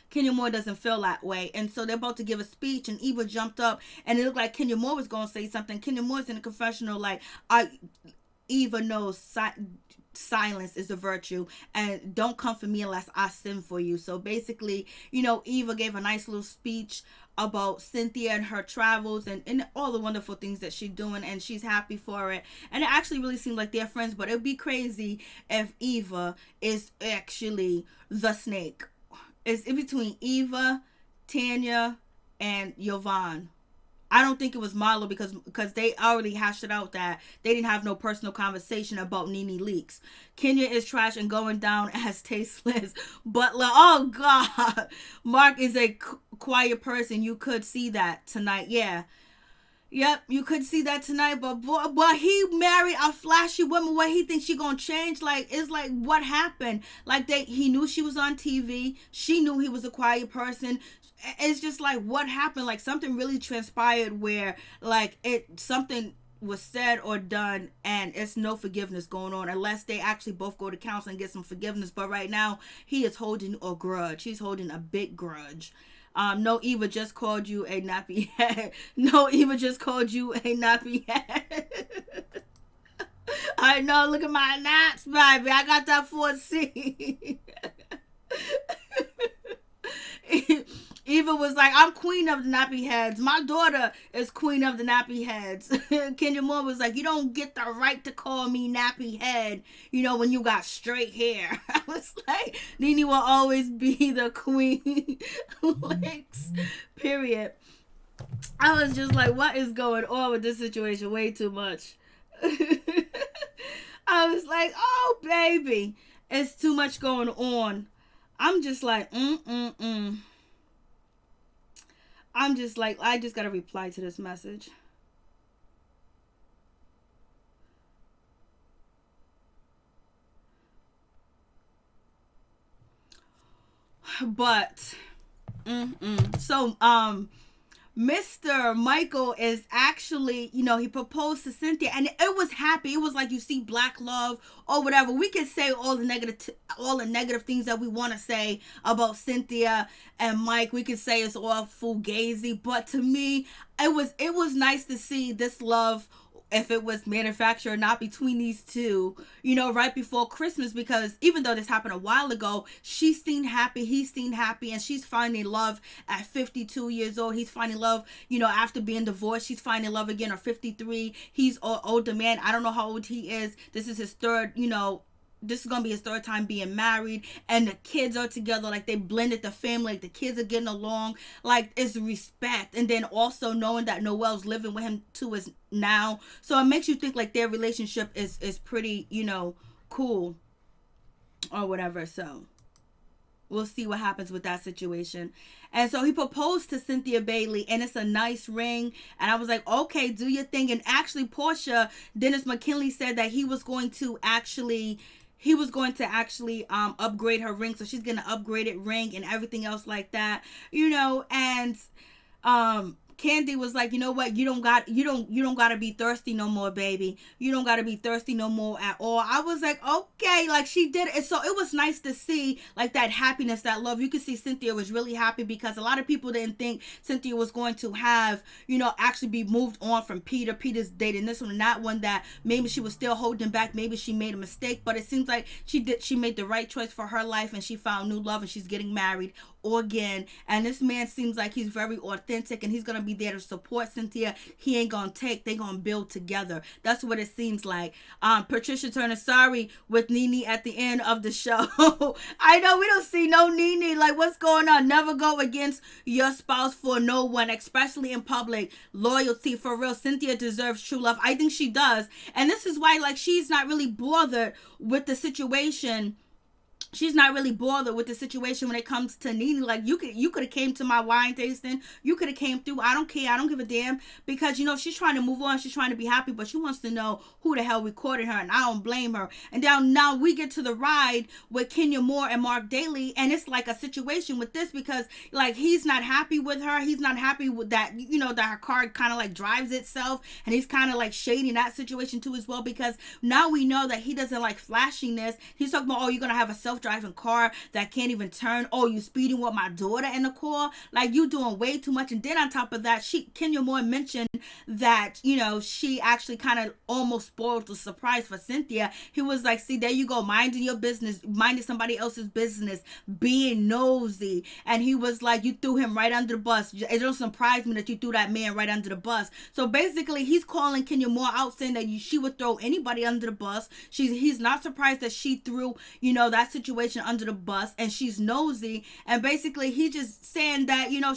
Kenya Moore doesn't feel that way. And so they're about to give a speech, and Eva jumped up, and it looked like Kenya Moore was going to say something. Kenya Moore's in the confessional like, Eva knows silence is a virtue, and don't come for me unless I sin for you. So basically, you know, Eva gave a nice little speech about Cynthia and her travels and all the wonderful things that she's doing, and she's happy for it. And it actually really seemed like they're friends, but it'd be crazy if Eva is actually the snake. It's in between Eva, Tanya, and Yvonne. I don't think it was Marlo because they already hashed it out that they didn't have no personal conversation about NeNe leaks. Kenya is trash and going down as tasteless. Butler, oh God. Marc is a quiet person. You could see that tonight. Yeah. Yep, you could see that tonight, but he married a flashy woman. What he thinks she gonna change? Like, it's like, what happened? Like, he knew she was on TV. She knew he was a quiet person. It's just like, what happened? Like, something really transpired where, like, something was said or done, and it's no forgiveness going on unless they actually both go to counsel and get some forgiveness. But right now, he is holding a grudge. He's holding a big grudge. No, Eva just called you a nappy head. No, Eva just called you a nappy head. I know, look at my naps, baby. I got that 4C. Eva was like, I'm queen of the nappy heads. My daughter is queen of the nappy heads. Kenya Moore was like, you don't get the right to call me nappy head, you know, when you got straight hair. I was like, NeNe will always be the queen. Leaks, period. I was just like, what is going on with this situation? Way too much. I was like, oh, baby, it's too much going on. I'm just like, I'm just like, I just got to reply to this message. But, so, Mr. Michael is actually, you know, he proposed to Cynthia, and it was happy. It was like, you see black love or whatever. We can say all the negative things that we want to say about Cynthia and Mike. We can say it's all fugazi, but to me, it was nice to see this love, if it was manufactured or not, between these two, you know, right before Christmas, because even though this happened a while ago, she seemed happy, he seemed happy, and she's finding love at 52 years old. He's finding love, you know, after being divorced. She's finding love again at 53. He's an older man. I don't know how old he is. This is his third, you know, this is gonna be his third time being married, and the kids are together. Like, they blended the family, like the kids are getting along, like it's respect. And then also knowing that Noel's living with him too is now, so it makes you think like their relationship is pretty, you know, cool or whatever. So we'll see what happens with that situation. And so he proposed to Cynthia Bailey, and it's a nice ring. And I was like, okay, do your thing. And actually, Porsha, Dennis McKinley said that he was going to actually upgrade her ring. So she's going to upgrade it, ring and everything else like that, you know. And Kandi was like, you know what, you don't got to be thirsty no more, baby. You don't got to be thirsty no more at all. I was like, okay, like she did it. So it was nice to see like that happiness, that love. You could see Cynthia was really happy, because a lot of people didn't think Cynthia was going to have, you know, actually be moved on from Peter. Peter's dating this one and that one, that maybe she was still holding back. Maybe she made a mistake, but it seems like she made the right choice for her life, and she found new love, and she's getting married again. And this man seems like he's very authentic, and he's gonna be there to support Cynthia. He ain't gonna take, they gonna build together. That's what it seems like. Patricia Turner, sorry, with NeNe at the end of the show. I know we don't see no NeNe. Like, what's going on? Never go against your spouse for no one, especially in public. Loyalty, for real. Cynthia deserves true love. I think she does. And this is why, like, she's not really bothered with the situation she's not really bothered with the situation when it comes to NeNe. Like, you could have came to my wine tasting. You could have came through. I don't care. I don't give a damn, because, you know, she's trying to move on. She's trying to be happy, but she wants to know who the hell recorded her, and I don't blame her. And now we get to the ride with Kenya Moore and Marc Daly, and it's like a situation with this, because, like, he's not happy with her. He's not happy with that, you know, that her car kind of like drives itself, and he's kind of like shading that situation too as well, because now we know that he doesn't like flashiness. He's talking about, oh, you're gonna have a self-driving car that can't even turn. Oh, you speeding with my daughter in the car. Like, you doing way too much. And then on top of that, Kenya Moore mentioned that, you know, she actually kind of almost spoiled the surprise for Cynthia. He was like, see, there you go, minding your business, minding somebody else's business, being nosy. And he was like, you threw him right under the bus. It don't surprise me that you threw that man right under the bus. So basically, he's calling Kenya Moore out, saying that she would throw anybody under the bus. He's not surprised that she threw, you know, that situation under the bus, and she's nosy. And basically, he just saying that, you know,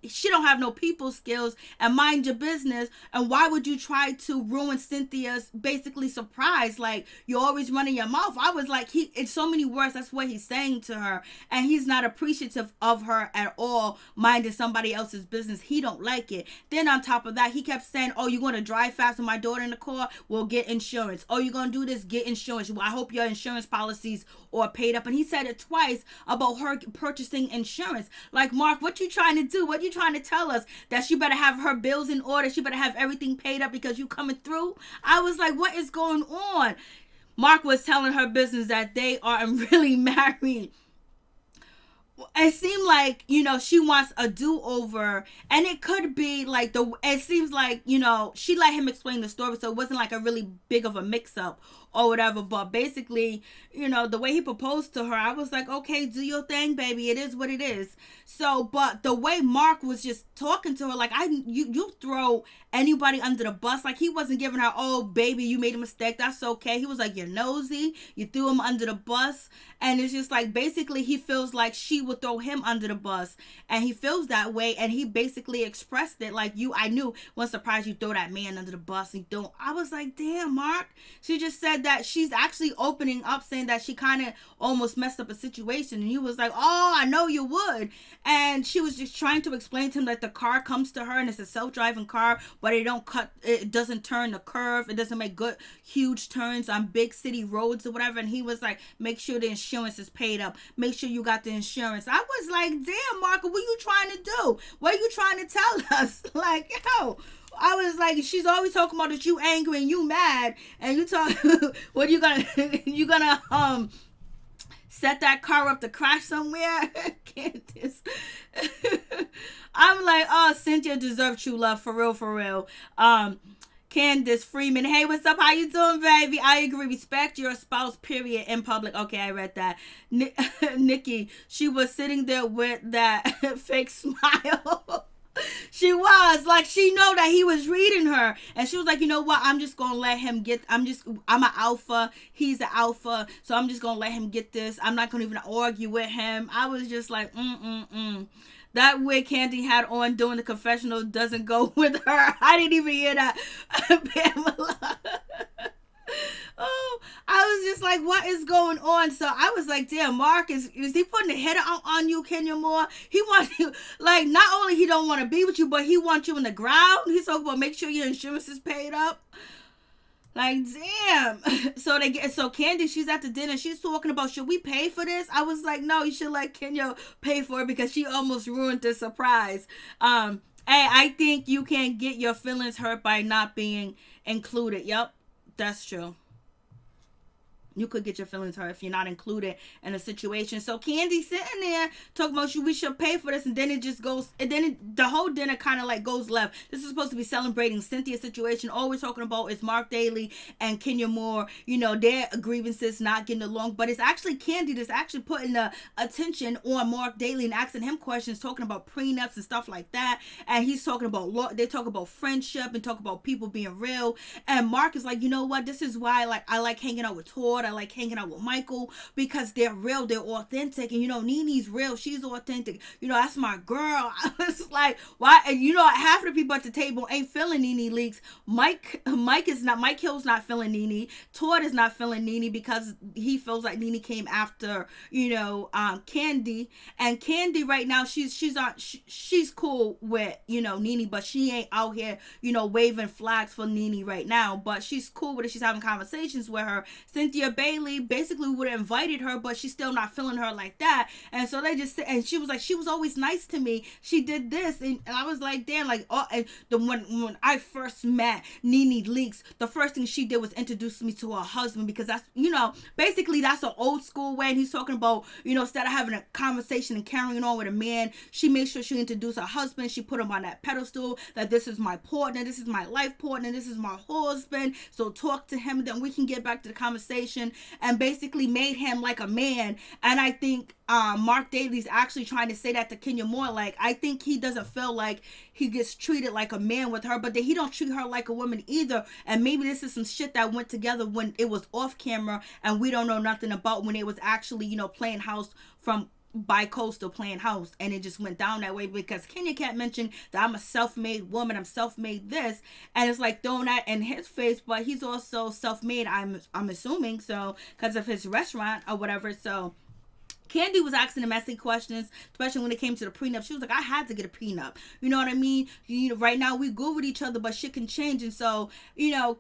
she don't have no people skills, and mind your business. And why would you try to ruin Cynthia's basically surprise? Like, you're always running your mouth. I was like, in so many words, that's what he's saying to her, and he's not appreciative of her at all, minding somebody else's business. He don't like it. Then on top of that, he kept saying, oh, you're going to drive fast with my daughter in the car? Well, get insurance. Oh, you're going to do this? Get insurance. Well, I hope your insurance policies are paid up. And he said it twice about her purchasing insurance. Like, Marc, what you trying to do? What you trying to tell us? That she better have her bills in order? She better have everything paid up because you coming through? I was like, what is going on? Marc was telling her business that they aren't really married. It seemed like, you know, she wants a do-over, and it could be like it seems like, you know, she let him explain the story, so it wasn't like a really big of a mix-up or whatever. But basically, you know, the way he proposed to her, I was like, okay, do your thing, baby. It is what it is. So, but the way Marc was just talking to her, like, you throw anybody under the bus. Like, he wasn't giving her, oh, baby, you made a mistake, that's okay. He was like, you're nosy, you threw him under the bus. And it's just like, basically, he feels like she would throw him under the bus, and he feels that way. And he basically expressed it like, I knew, wasn't surprised you throw that man under the bus. And don't. I was like, damn, Marc. She just said that she's actually opening up, saying that she kind of almost messed up a situation, and you was like, oh, I know you would. And she was just trying to explain to him that the car comes to her and it's a self-driving car, but it doesn't turn the curve, it doesn't make good huge turns on big city roads or whatever. And he was like, make sure the insurance is paid up, make sure you got the insurance. I was like, damn, Marc, what you trying to do? What are you trying to tell us? Like, yo, I was like, she's always talking about that you angry and you mad, and you talk, what you gonna set that car up to crash somewhere? Candace. I'm like, oh, Cynthia deserves true love, for real, for real. Candace Freeman, hey, what's up? How you doing, baby? I agree. Respect your spouse, period, in public. Okay, I read that. Nikki, she was sitting there with that fake smile. She was like, she know that he was reading her, and she was like, you know what, I'm just gonna let him get, I'm an alpha, he's an alpha, so I'm just gonna let him get this. I'm not gonna even argue with him. I was just like, that wig Kandi had on doing the confessional doesn't go with her. I didn't even hear that. Pamela. Oh, I was just like, what is going on? So I was like, damn, Marc, is he putting a hit on you, Kenya Moore? He wants you, like, not only he don't want to be with you, but he wants you in the ground. He's talking about make sure your insurance is paid up. Like, damn. So Kandi, she's at the dinner. She's talking about, should we pay for this? I was like, no, you should let Kenya pay for it because she almost ruined the surprise. Hey, I think you can get your feelings hurt by not being included. Yep, that's true. You could get your feelings hurt if you're not included in a situation. So Kandi sitting there talking about we should pay for this, and then it just goes, and then the whole dinner kind of like goes left. This is supposed to be celebrating Cynthia's situation. All we're talking about is Marc Daly and Kenya Moore, you know, their grievances not getting along. But it's actually Kandi that's actually putting the attention on Marc Daly and asking him questions, talking about prenups and stuff like that. And he's talking about they talk about friendship and talk about people being real. And Marc is like, you know what? This is why I like hanging out with Todd. that like hanging out with Michael because they're real, they're authentic. And, you know, NeNe's real, she's authentic. You know, that's my girl. I was like, why? And, you know, half of the people at the table ain't feeling NeNe Leakes. Mike Hill's not feeling NeNe. Todd is not feeling NeNe because he feels like NeNe came after, you know, Kandi. And Kandi right now, she's cool with, you know, NeNe, but she ain't out here, you know, waving flags for NeNe right now. But she's cool with it. She's having conversations with her. Cynthia Bailey basically would have invited her, but she's still not feeling her like that. And so they just, and she was like, she was always nice to me. She did this. And I was like, damn, like, oh, and when I first met NeNe Leakes, the first thing she did was introduce me to her husband, because that's, you know, basically that's an old school way. And he's talking about, you know, instead of having a conversation and carrying on with a man, she made sure she introduced her husband. She put him on that pedestal that this is my partner, this is my life partner, this is my husband. So talk to him, then we can get back to the conversation, and basically made him like a man. And I think Marc Daly's actually trying to say that to Kenya Moore. Like, I think he doesn't feel like he gets treated like a man with her, but that he don't treat her like a woman either. And maybe this is some shit that went together when it was off camera and we don't know nothing about when it was actually, you know, playing house from bi-coastal, playing house, and it just went down that way because Kenya can't mention that I'm a self-made woman, I'm self-made this, and it's like throwing that in his face. But he's also self-made, I'm assuming, so because of his restaurant or whatever. So Kandi was asking the messy questions, especially when it came to the prenup. She was like, I had to get a prenup. You know what I mean? You know, right now we good with each other, but shit can change. And so, you know,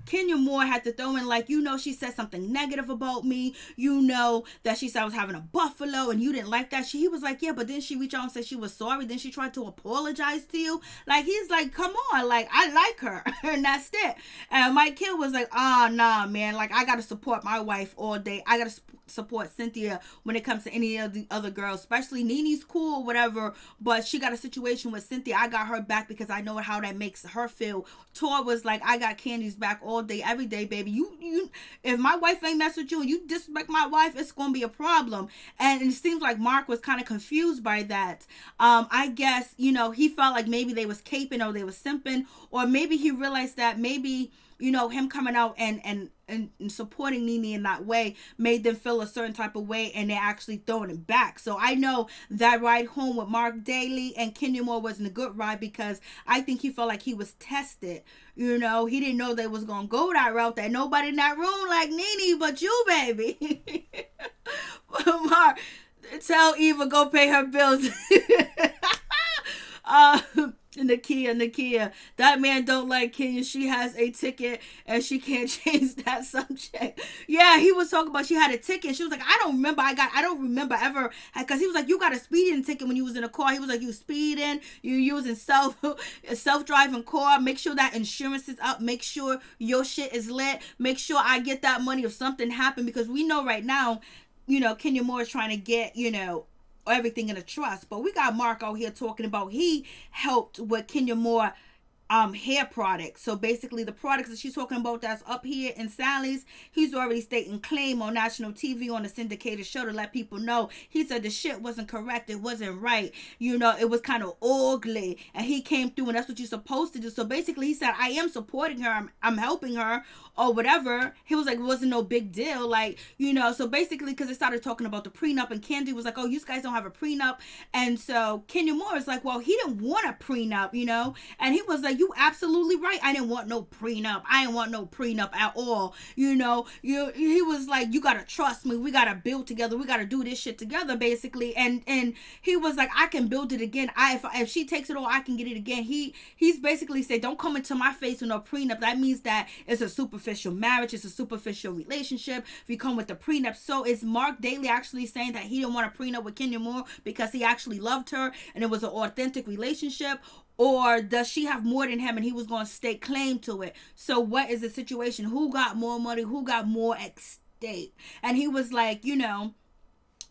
Kenya Moore had to throw in, like, you know, she said something negative about me. You know that she said I was having a buffalo and you didn't like that. He was like, yeah, but then she reached out and said she was sorry. Then she tried to apologize to you. Like, he's like, come on, like, I like her. And that's it. And Mike Hill was like, nah, man. Like, I got to support my wife all day. I got to support Cynthia when it comes to any of the other girls, especially NeNe's cool or whatever, but she got a situation with Cynthia. I got her back because I know how that makes her feel. Tor was like, I got Candy's back all day, every day, baby. You if my wife ain't mess with you and you disrespect my wife, it's gonna be a problem. And it seems like Marc was kind of confused by that. I guess, you know, he felt like maybe they was caping or they was simping, or maybe he realized that maybe, you know, him coming out and supporting NeNe in that way made them feel a certain type of way, and they're actually throwing it back. So I know that ride home with Marc Daly and Kenya Moore wasn't a good ride, because I think he felt like he was tested. You know, he didn't know they was going to go that route, that nobody in that room like NeNe but you, baby. Marc, tell Eva go pay her bills. Nakia, that man don't like Kenya. She has a ticket and she can't change that subject. Yeah, he was talking about she had a ticket. She was like, I don't remember ever, because he was like, you got a speeding ticket when you was in a car. He was like, you speeding, you using self-driving car. Make sure that insurance is up. Make sure your shit is lit. Make sure I get that money if something happened, because we know right now, you know, Kenya Moore is trying to get, you know, everything in a trust. But we got Marc out here talking about he helped with Kenya Moore hair products. So basically the products that she's talking about that's up here in Sally's, he's already stating claim on national TV on the syndicated show to let people know. He said the shit wasn't correct, it wasn't right, you know, it was kind of ugly, and he came through, and that's what you're supposed to do. So basically he said, I am supporting her, I'm helping her or whatever. He was like, it wasn't no big deal, like, you know. So basically, because they started talking about the prenup, and Kandi was like, oh, you guys don't have a prenup. And so Kenya Moore is like, well, he didn't want a prenup, you know. And he was like, you absolutely right, I didn't want no prenup. I didn't want no prenup at all, you know. He was like, you gotta trust me, we gotta build together, we gotta do this shit together, basically. And he was like, I can build it again. If she takes it all, I can get it again. He's basically said, don't come into my face with no prenup. That means that it's a superficial marriage, it's a superficial relationship if you come with the prenup. So is Marc Daly actually saying that he didn't want a prenup with Kenya Moore because he actually loved her and it was an authentic relationship? Or does she have more than him and he was going to stake claim to it? So what is the situation? Who got more money? Who got more at stake? And he was like, you know,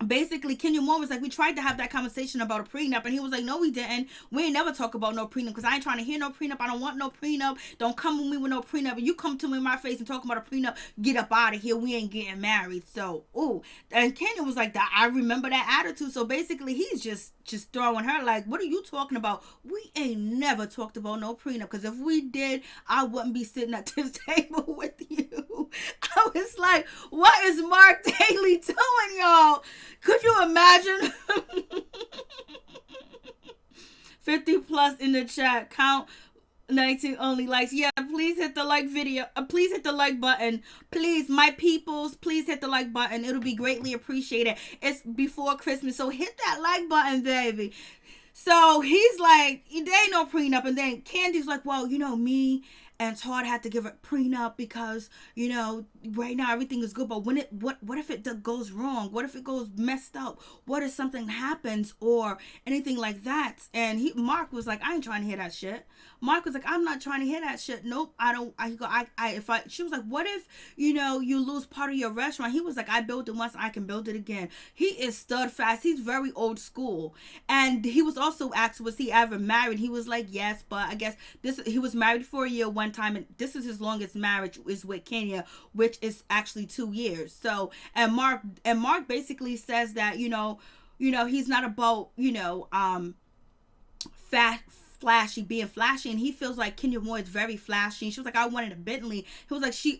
basically Kenya Moore was like, we tried to have that conversation about a prenup, and he was like, no, we didn't. We ain't never talk about no prenup, because I ain't trying to hear no prenup. I don't want no prenup. Don't come with me with no prenup. And you come to me in my face and talk about a prenup, get up out of here. We ain't getting married. So, ooh. And Kenya was like, that I remember that attitude. So basically he's just throwing her like, what are you talking about? We ain't never talked about no prenup, because if we did, I wouldn't be sitting at this table with you. I was like, what is Marc Daly doing, y'all? Could you imagine? 50 plus in the chat. Count 19 only likes. Yeah, please hit the like video. Please hit the like button. Please, my peoples, please hit the like button. It'll be greatly appreciated. It's before Christmas, so hit that like button, baby. So he's like, there ain't no prenup. And then Kandi's like, well, me and Todd had to give a prenup because, right now everything is good. But what if it goes wrong? What if it goes messed up? What if something happens or anything like that? And Marc was like, I ain't trying to hear that shit. Marc was like, I'm not trying to hear that shit. Nope, I don't. She was like, what if, you lose part of your restaurant? He was like, I built it once, I can build it again. He is steadfast. He's very old school. And he was also asked, was he ever married? He was like, yes, but I guess he was married for a year one time, and this is his longest marriage is with Kenya, which is actually 2 years. So, and Marc basically says that, he's not about, being flashy, and he feels like Kenya Moore is very flashy. She was like, I wanted a Bentley. He was like, he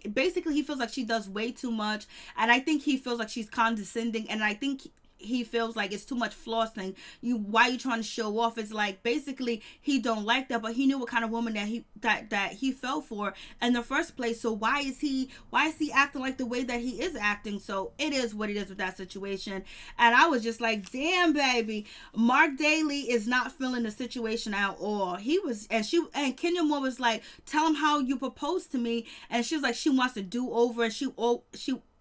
feels like she does way too much, and I think he feels like she's condescending, and I think he feels like it's too much flossing. Why you trying to show off? It's like basically he don't like that, but he knew what kind of woman that he fell for in the first place. So why is he acting like the way that he is acting? So it is what it is with that situation. And I was just like, damn, baby, Marc Daly is not feeling the situation at all. He was, and Kenya Moore was like, tell him how you proposed to me, and she was like, she wants to do over, and she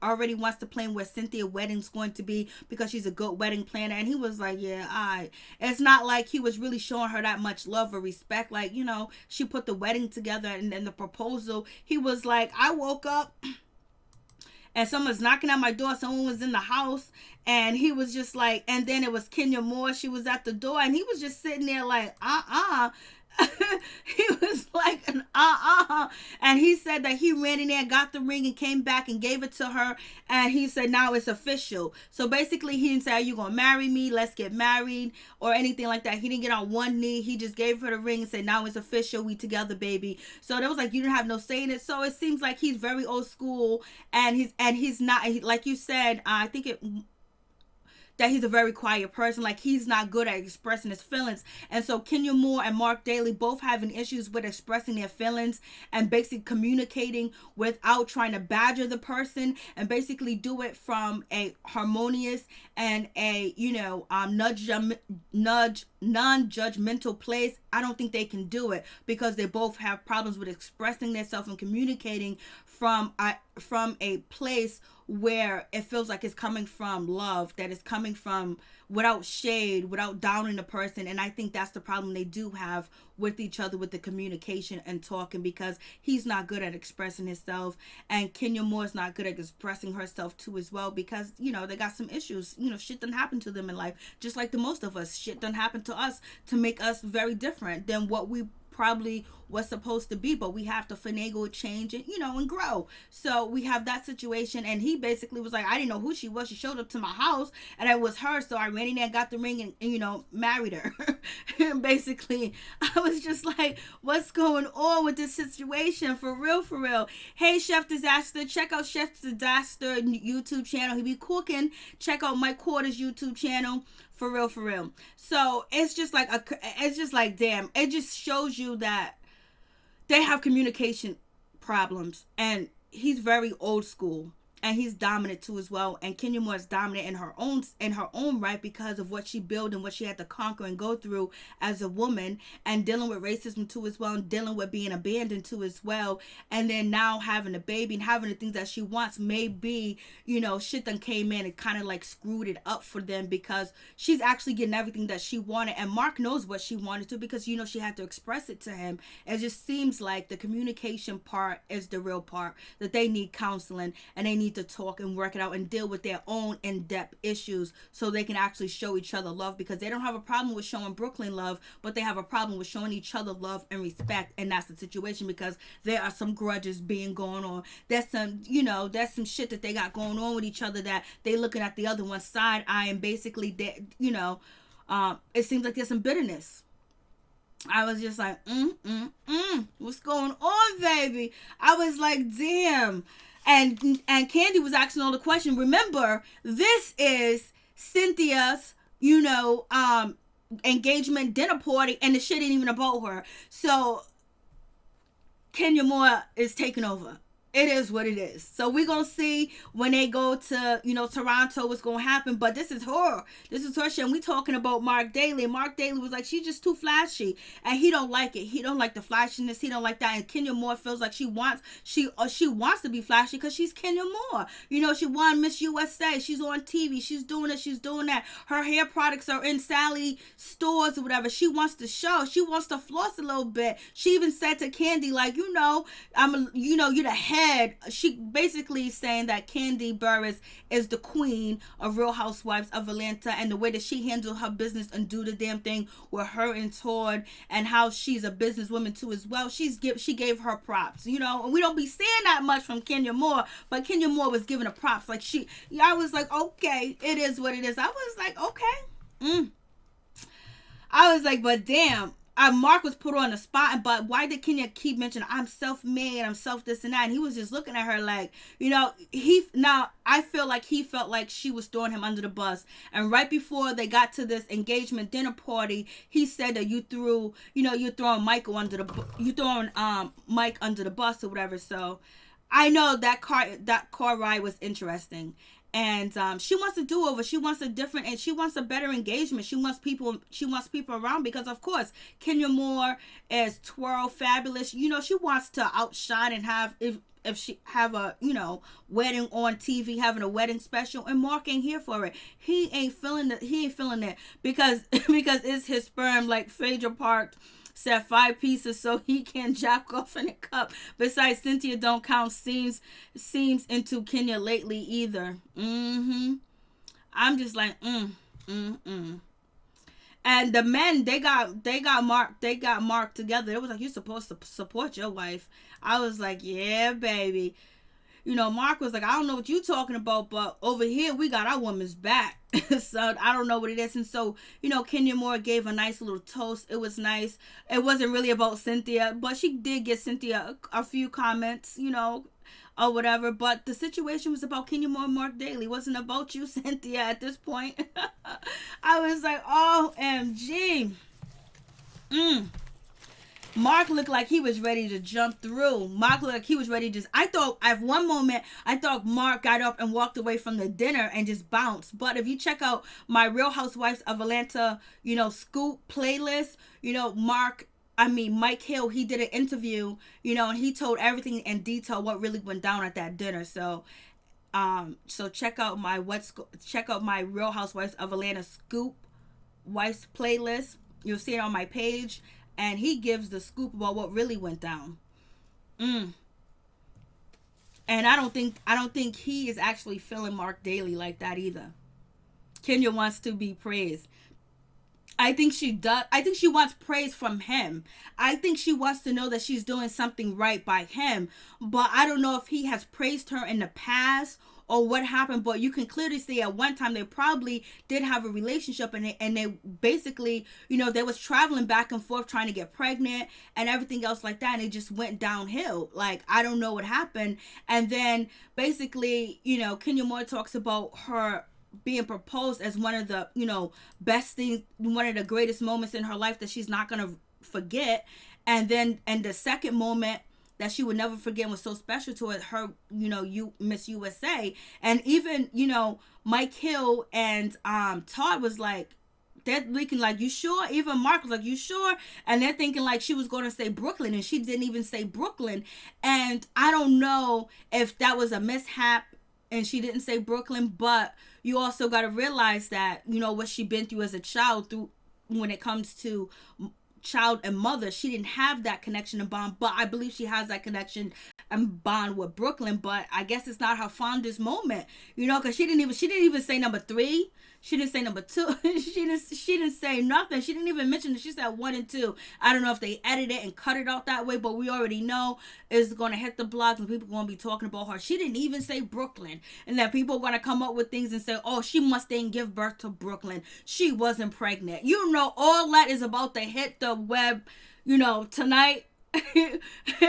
already wants to plan where Cynthia's wedding's going to be because she's a good wedding planner. And he was like, yeah, it's not like he was really showing her that much love or respect. Like, she put the wedding together and then the proposal. He was like, I woke up and someone's knocking at my door. Someone was in the house, and he was just like, and then it was Kenya Moore. She was at the door, and he was just sitting there like, he was like and he said that he ran in there, got the ring, and came back and gave it to her, and he said now it's official. So basically he didn't say, are you gonna marry me, let's get married, or anything like that. He didn't get on one knee. He just gave her the ring and said, now it's official, we together, baby. So that was like, you didn't have no say in it. So it seems like he's very old school, and he's not, like you said, I think that he's a very quiet person. Like, he's not good at expressing his feelings. And so Kenya Moore and Marc Daly both having issues with expressing their feelings and basically communicating without trying to badger the person, and basically do it from a harmonious and a non-judgmental place. I don't think they can do it because they both have problems with expressing themselves and communicating from a place where it feels like it's coming from love, that is coming from without shade, without downing the person. And I think that's the problem they do have with each other, with the communication and talking, because he's not good at expressing himself, and Kenya Moore's not good at expressing herself too as well, because they got some issues. Shit done happened to them in life, just like the most of us. Shit done happened to us to make us very different than what we probably was supposed to be, but we have to finagle, change it, and grow. So we have that situation, and he basically was like, I didn't know who she was. She showed up to my house, and it was her, so I ran in there, got the ring, and married her. And basically, I was just like, what's going on with this situation? For real, for real. Hey, Chef Disaster, check out Chef Disaster YouTube channel. He be cooking. Check out Mike Quarter's YouTube channel. For real, for real. So it's just like damn, it just shows you that they have communication problems, and he's very old school, and he's dominant too as well. And Kenya Moore is dominant in her own right because of what she built and what she had to conquer and go through as a woman, and dealing with racism too as well, and dealing with being abandoned too as well, and then now having a baby and having the things that she wants. Maybe shit done came in and kind of like screwed it up for them, because she's actually getting everything that she wanted, and Marc knows what she wanted to, because she had to express it to him. It just seems like the communication part is the real part, that they need counseling, and they need to talk and work it out and deal with their own in-depth issues, so they can actually show each other love, because they don't have a problem with showing Brooklyn love, but they have a problem with showing each other love and respect. And that's the situation, because there are some grudges being going on. There's some shit that they got going on with each other, that they looking at the other one's side eye, and basically it seems like there's some bitterness. I was just like, what's going on, baby? I was like, damn. And Kandi was asking all the question. Remember, this is Cynthia's, engagement dinner party, and the shit ain't even about her. So Kenya Moore is taking over. It is what it is. So we're going to see when they go to, Toronto what's going to happen. But this is her. This is her shit. And we talking about Marc Daly. And Marc Daly was like, she's just too flashy. And he don't like it. He don't like the flashiness. He don't like that. And Kenya Moore feels like she wants to be flashy because she's Kenya Moore. She won Miss USA. She's on TV. She's doing it. She's doing that. Her hair products are in Sally stores or whatever. She wants to show. She wants to floss a little bit. She even said to Kandi, like, you're the head. She basically saying that Kandi Burruss is the queen of Real Housewives of Atlanta, and the way that she handled her business and do the damn thing with her and Todd, and how she's a businesswoman too as well. She gave her props, and we don't be saying that much from Kenya Moore, but Kenya Moore was giving her props. Like I was like, okay, it is what it is. I was like, okay. I was like, but damn. Marc was put on the spot, but why did Kenya keep mentioning, I'm self-made, I'm self this and that? And he was just looking at her like, I feel like he felt like she was throwing him under the bus. And right before they got to this engagement dinner party, he said that you're throwing Mike under the bus or whatever. So I know that car ride was interesting. And she wants a do-over. She wants a different, and she wants a better engagement. She wants people around because, of course, Kenya Moore is twirl fabulous. She wants to outshine and have, if she have a, wedding on TV, having a wedding special, and Marc ain't here for it. He ain't feeling it because it's his sperm, like Phaedra Park said, 5 pieces so he can jack off in a cup. Besides, Cynthia don't count seams into Kenya lately either. I'm just like, And the men, they got Marc together. It was like, you're supposed to support your wife. I was like, yeah, baby. Marc was like, I don't know what you talking about, but over here we got our woman's back. So I don't know what it is. And so, Kenya Moore gave a nice little toast. It was nice. It wasn't really about Cynthia, but she did get Cynthia a few comments, or whatever. But the situation was about Kenya Moore and Marc Daly. It wasn't about you, Cynthia, at this point. I was like, OMG. Marc looked like he was ready to jump through. Marc looked like he was ready to I thought Marc got up and walked away from the dinner and just bounced. But if you check out my Real Housewives of Atlanta, scoop playlist, Mike Hill, he did an interview, and he told everything in detail what really went down at that dinner. So check out my Real Housewives of Atlanta scoop wives playlist. You'll see it on my page. And he gives the scoop about what really went down. And I don't think he is actually feeling Marc Daly like that either. Kenya wants to be praised. I think she does. I think she wants praise from him. I think she wants to know that she's doing something right by him. But I don't know if he has praised her in the past or what happened, but you can clearly see at one time they probably did have a relationship, and they basically, they was traveling back and forth trying to get pregnant and everything else like that, and it just went downhill. Like, I don't know what happened. And then basically, Kenya Moore talks about her being proposed as one of the, best things, one of the greatest moments in her life that she's not going to forget. And the second moment that she would never forget was so special to her, Miss USA. And even, Mike Hill and Todd was like, they're thinking like, you sure? Even Marc was like, you sure? And they're thinking like she was going to say Brooklyn, and she didn't even say Brooklyn. And I don't know if that was a mishap and she didn't say Brooklyn, but you also got to realize that, what she been through as a child when it comes to child and mother. She didn't have that connection and bond, but I believe she has that connection and bond with Brooklyn. But I guess it's not her fondest moment, because she didn't even say number 3. She didn't say number 2. she didn't say nothing. She didn't even mention it. She said 1 and 2. I don't know if they edited it and cut it out that way, but we already know it's going to hit the blogs and people are going to be talking about her. She didn't even say Brooklyn, and that people are going to come up with things and say, oh, she must didn't give birth to Brooklyn. She wasn't pregnant. All that is about to hit the web, tonight.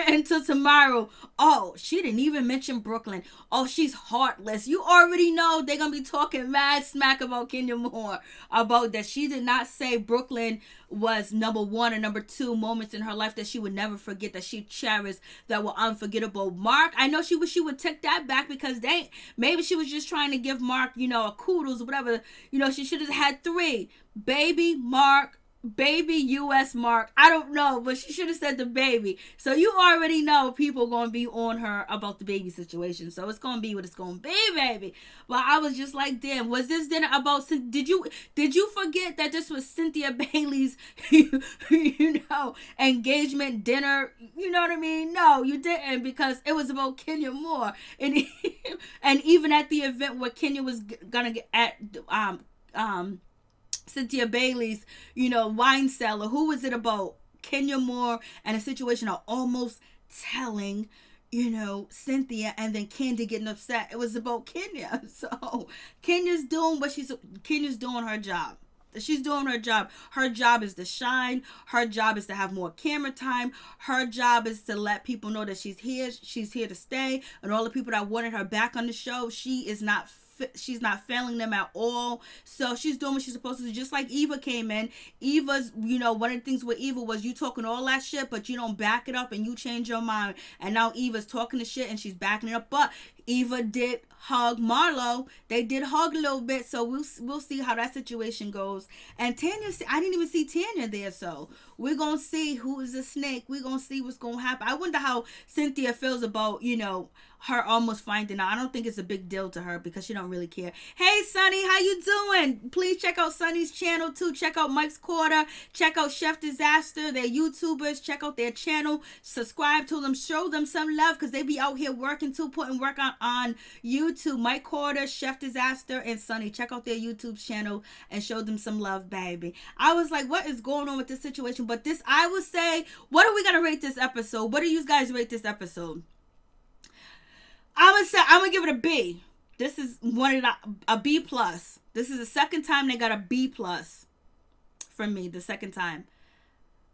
until tomorrow. Oh, she didn't even mention Brooklyn. Oh, she's heartless. You already know they're gonna be talking mad smack about Kenya Moore, about that she did not say Brooklyn was number one or number two moments in her life that she would never forget, that she cherished, that were unforgettable. Marc, I know she would take that back, because maybe she was just trying to give Marc, a kudos or whatever. She should have had 3. Baby, Marc, baby, US Marc. I don't know, but she should have said the baby. So you already know people going to be on her about the baby situation. So it's going to be what it's going to be, baby. But I was just like, damn, was this dinner about, did you forget that this was Cynthia Bailey's, engagement dinner? You know what I mean? No, you didn't, because it was about Kenya Moore. And, and even at the event where Kenya was going to get at, Cynthia Bailey's, wine cellar. Who was it about? Kenya Moore and a situation of almost telling, Cynthia, and then Kandi getting upset. It was about Kenya. So Kenya's doing her job. She's doing her job. Her job is to shine. Her job is to have more camera time. Her job is to let people know that she's here. She's here to stay. And all the people that wanted her back on the show, she's not failing them at all. So she's doing what she's supposed to do. Just like Eva came in. Eva's, one of the things with Eva was you talking all that shit, but you don't back it up and you change your mind. And now Eva's talking the shit and she's backing it up. But Eva did hug Marlo. They did hug a little bit. So we'll see how that situation goes. And Tanya, I didn't even see Tanya there. So we're going to see who is a snake. We're going to see what's going to happen. I wonder how Cynthia feels about, her almost finding out. I don't think it's a big deal to her because she don't really care. Hey, Sonny, how you doing? Please check out Sonny's channel too. Check out Mike's Quarter. Check out Chef Disaster. They're YouTubers. Check out their channel. Subscribe to them. Show them some love because they be out here working too, putting work on YouTube. Mike Quarter, Chef Disaster, and Sonny. Check out their YouTube channel and show them some love, baby. I was like, what is going on with this situation? But this, I would say, what are we going to rate this episode? What do you guys rate this episode? I'm gonna give it a B. This is a B plus. This is the second time they got a B plus from me. The second time.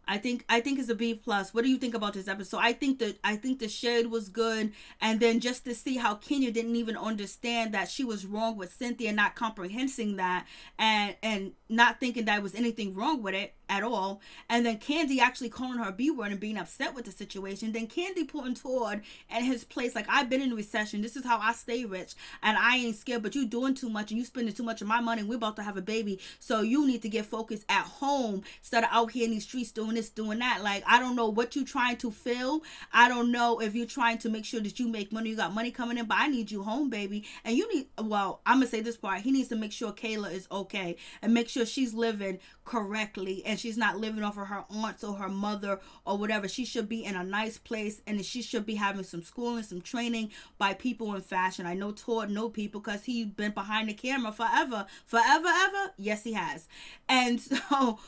I think it's a B plus. What do you think about this episode? I think the shade was good, and then just to see how Kenya didn't even understand that she was wrong with Cynthia, not comprehending that, and not thinking that there was anything wrong with it at all, and then Kandi actually calling her a B word and being upset with the situation. Then Kandi putting Todd at his place like, I've been in a recession. This is how I stay rich, and I ain't scared. But you doing too much and you spending too much of my money. And we're about to have a baby, so you need to get focused at home instead of out here in these streets doing this, doing that. Like, I don't know what you trying to fill. I don't know if you're trying to make sure that you make money, you got money coming in, but I need you home, baby. And you need, well, I'm gonna say this part, he needs to make sure Kayla is okay and make sure she's living correctly and she's not living off of her aunts or her mother or whatever. She should be in a nice place, and she should be having some schooling, some training by people in fashion. I know Todd know people because he's been behind the camera forever ever. Yes, he has. And so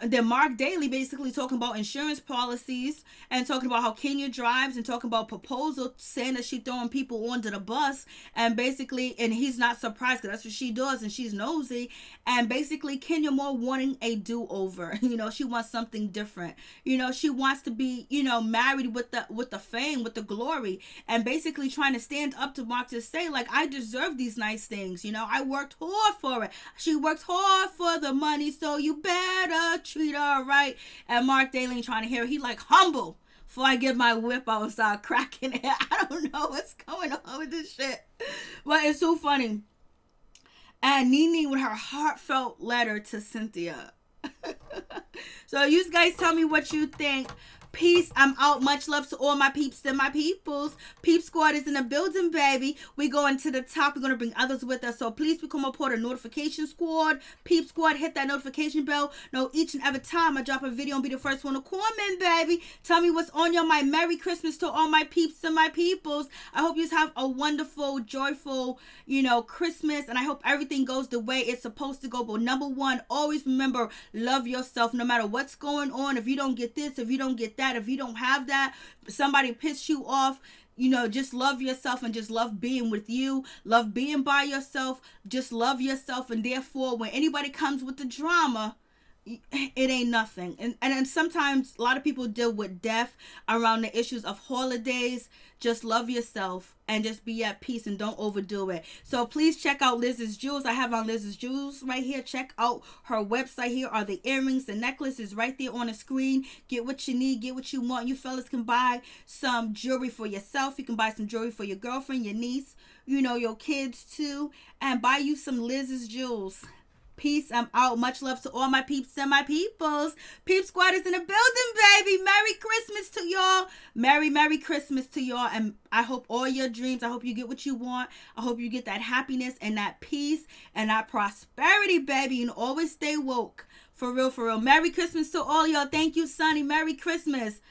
then Marc Daly basically talking about insurance policies and talking about how Kenya drives and talking about proposal, saying that she throwing people under the bus, and basically, and he's not surprised because that's what she does and she's nosy, and basically Kenya Moore wanting a do-over. She wants something different. She wants to be, married with the fame, with the glory, and basically trying to stand up to Marc to say, like, I deserve these nice things. I worked hard for it. She worked hard for the money, so you better treat her right. And Marc Daly trying to hear it. He like, humble. Before I get my whip out and start cracking it. I don't know what's going on with this shit. But it's so funny. And NeNe with her heartfelt letter to Cynthia. So you guys tell me what you think. Peace. I'm out. Much love to all my peeps and my peoples. Peep Squad is in the building, baby. We going to the top. We're going to bring others with us. So please become a part of Notification Squad. Peep Squad, hit that notification bell. Know each and every time I drop a video and be the first one to comment, baby. Tell me what's on your mind. Merry Christmas to all my peeps and my peoples. I hope you have a wonderful, joyful, Christmas. And I hope everything goes the way it's supposed to go. But number one, always remember, love yourself no matter what's going on. If you don't get this, if you don't get that, if you don't have that, somebody pissed you off, just love yourself and just love being with you, love being by yourself, just love yourself. And therefore, when anybody comes with the drama, it ain't nothing. And sometimes a lot of people deal with death around the issues of holidays. Just love yourself and just be at peace and don't overdo it. So please check out Liz's Jewels. I have on Liz's Jewels right here. Check out her website. Here are the earrings. The necklace is right there on the screen. Get what you need. Get what you want. You fellas can buy some jewelry for yourself. You can buy some jewelry for your girlfriend, your niece, you know, your kids too. And buy you some Liz's Jewels. Peace. I'm out. Much love to all my peeps and my peoples. Peep Squad is in the building, baby. Merry Christmas to y'all. Merry Christmas to y'all. And I hope all your dreams, I hope you get what you want. I hope you get that happiness and that peace and that prosperity, baby. And always stay woke. For real, for real. Merry Christmas to all y'all. Thank you, Sonny. Merry Christmas.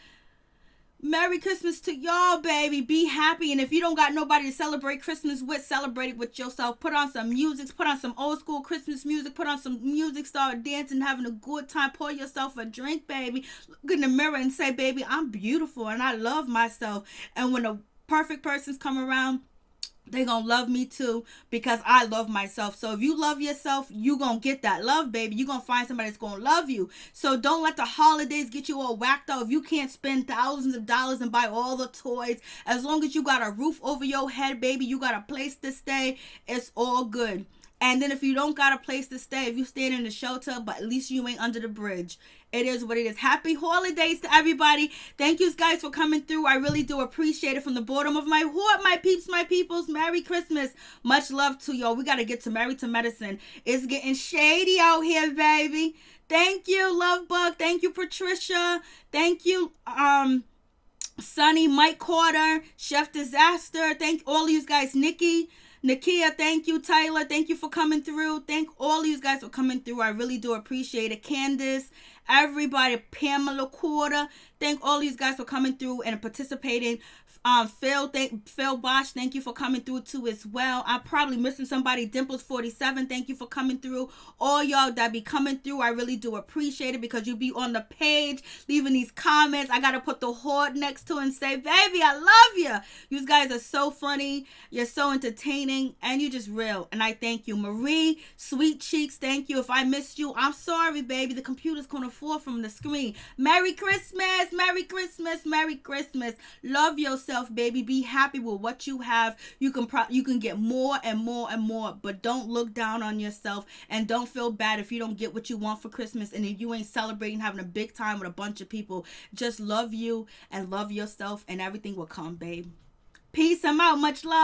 Merry Christmas to y'all, baby. Be happy. And if you don't got nobody to celebrate Christmas with, celebrate it with yourself. Put on some music. Put on some old school Christmas music. Put on some music. Start dancing, having a good time. Pour yourself a drink, baby. Look in the mirror and say, baby, I'm beautiful and I love myself. And when the perfect persons come around, they gonna love me too, because I love myself. So if you love yourself, you gonna get that love, baby. You gonna find somebody that's gonna love you. So don't let the holidays get you all whacked out. If you can't spend thousands of dollars and buy all the toys, as long as you got a roof over your head, baby, you got a place to stay, it's all good. And then if you don't got a place to stay, if you staying in the shelter, but at least you ain't under the bridge. It is what it is. Happy holidays to everybody. Thank you guys for coming through. I really do appreciate it from the bottom of my heart, my peeps, my peoples. Merry Christmas. Much love to y'all. We got to get to Married to Medicine. It's getting shady out here, baby. Thank you, Love Bug. Thank you, Patricia. Thank you, Sonny, Mike Carter, Chef Disaster. Thank all of you guys. Nikki, Nakia, thank you. Tyler, thank you for coming through. Thank all of you guys for coming through. I really do appreciate it. Candace, everybody, Pamela Quarter, thank all these guys for coming through and participating. Phil Bosch, thank you for coming through too as well. I'm probably missing somebody. Dimples 47, thank you for coming through. All y'all that be coming through, I really do appreciate it, because you be on the page leaving these comments. I gotta put the heart next to it and say, baby, I love you. You guys are so funny. You're so entertaining, and you just real. And I thank you. Marie, Sweet Cheeks, thank you. If I missed you, I'm sorry, baby. The computer's gonna fall from the screen. Merry Christmas. Merry Christmas. Merry Christmas. Love yourself, baby. Be happy with what you have. You can get more and more and more, but don't look down on yourself, and don't feel bad if you don't get what you want for Christmas, and if you ain't celebrating, having a big time with a bunch of people. Just love you and love yourself, and everything will come, babe. Peace. I'm out. Much love.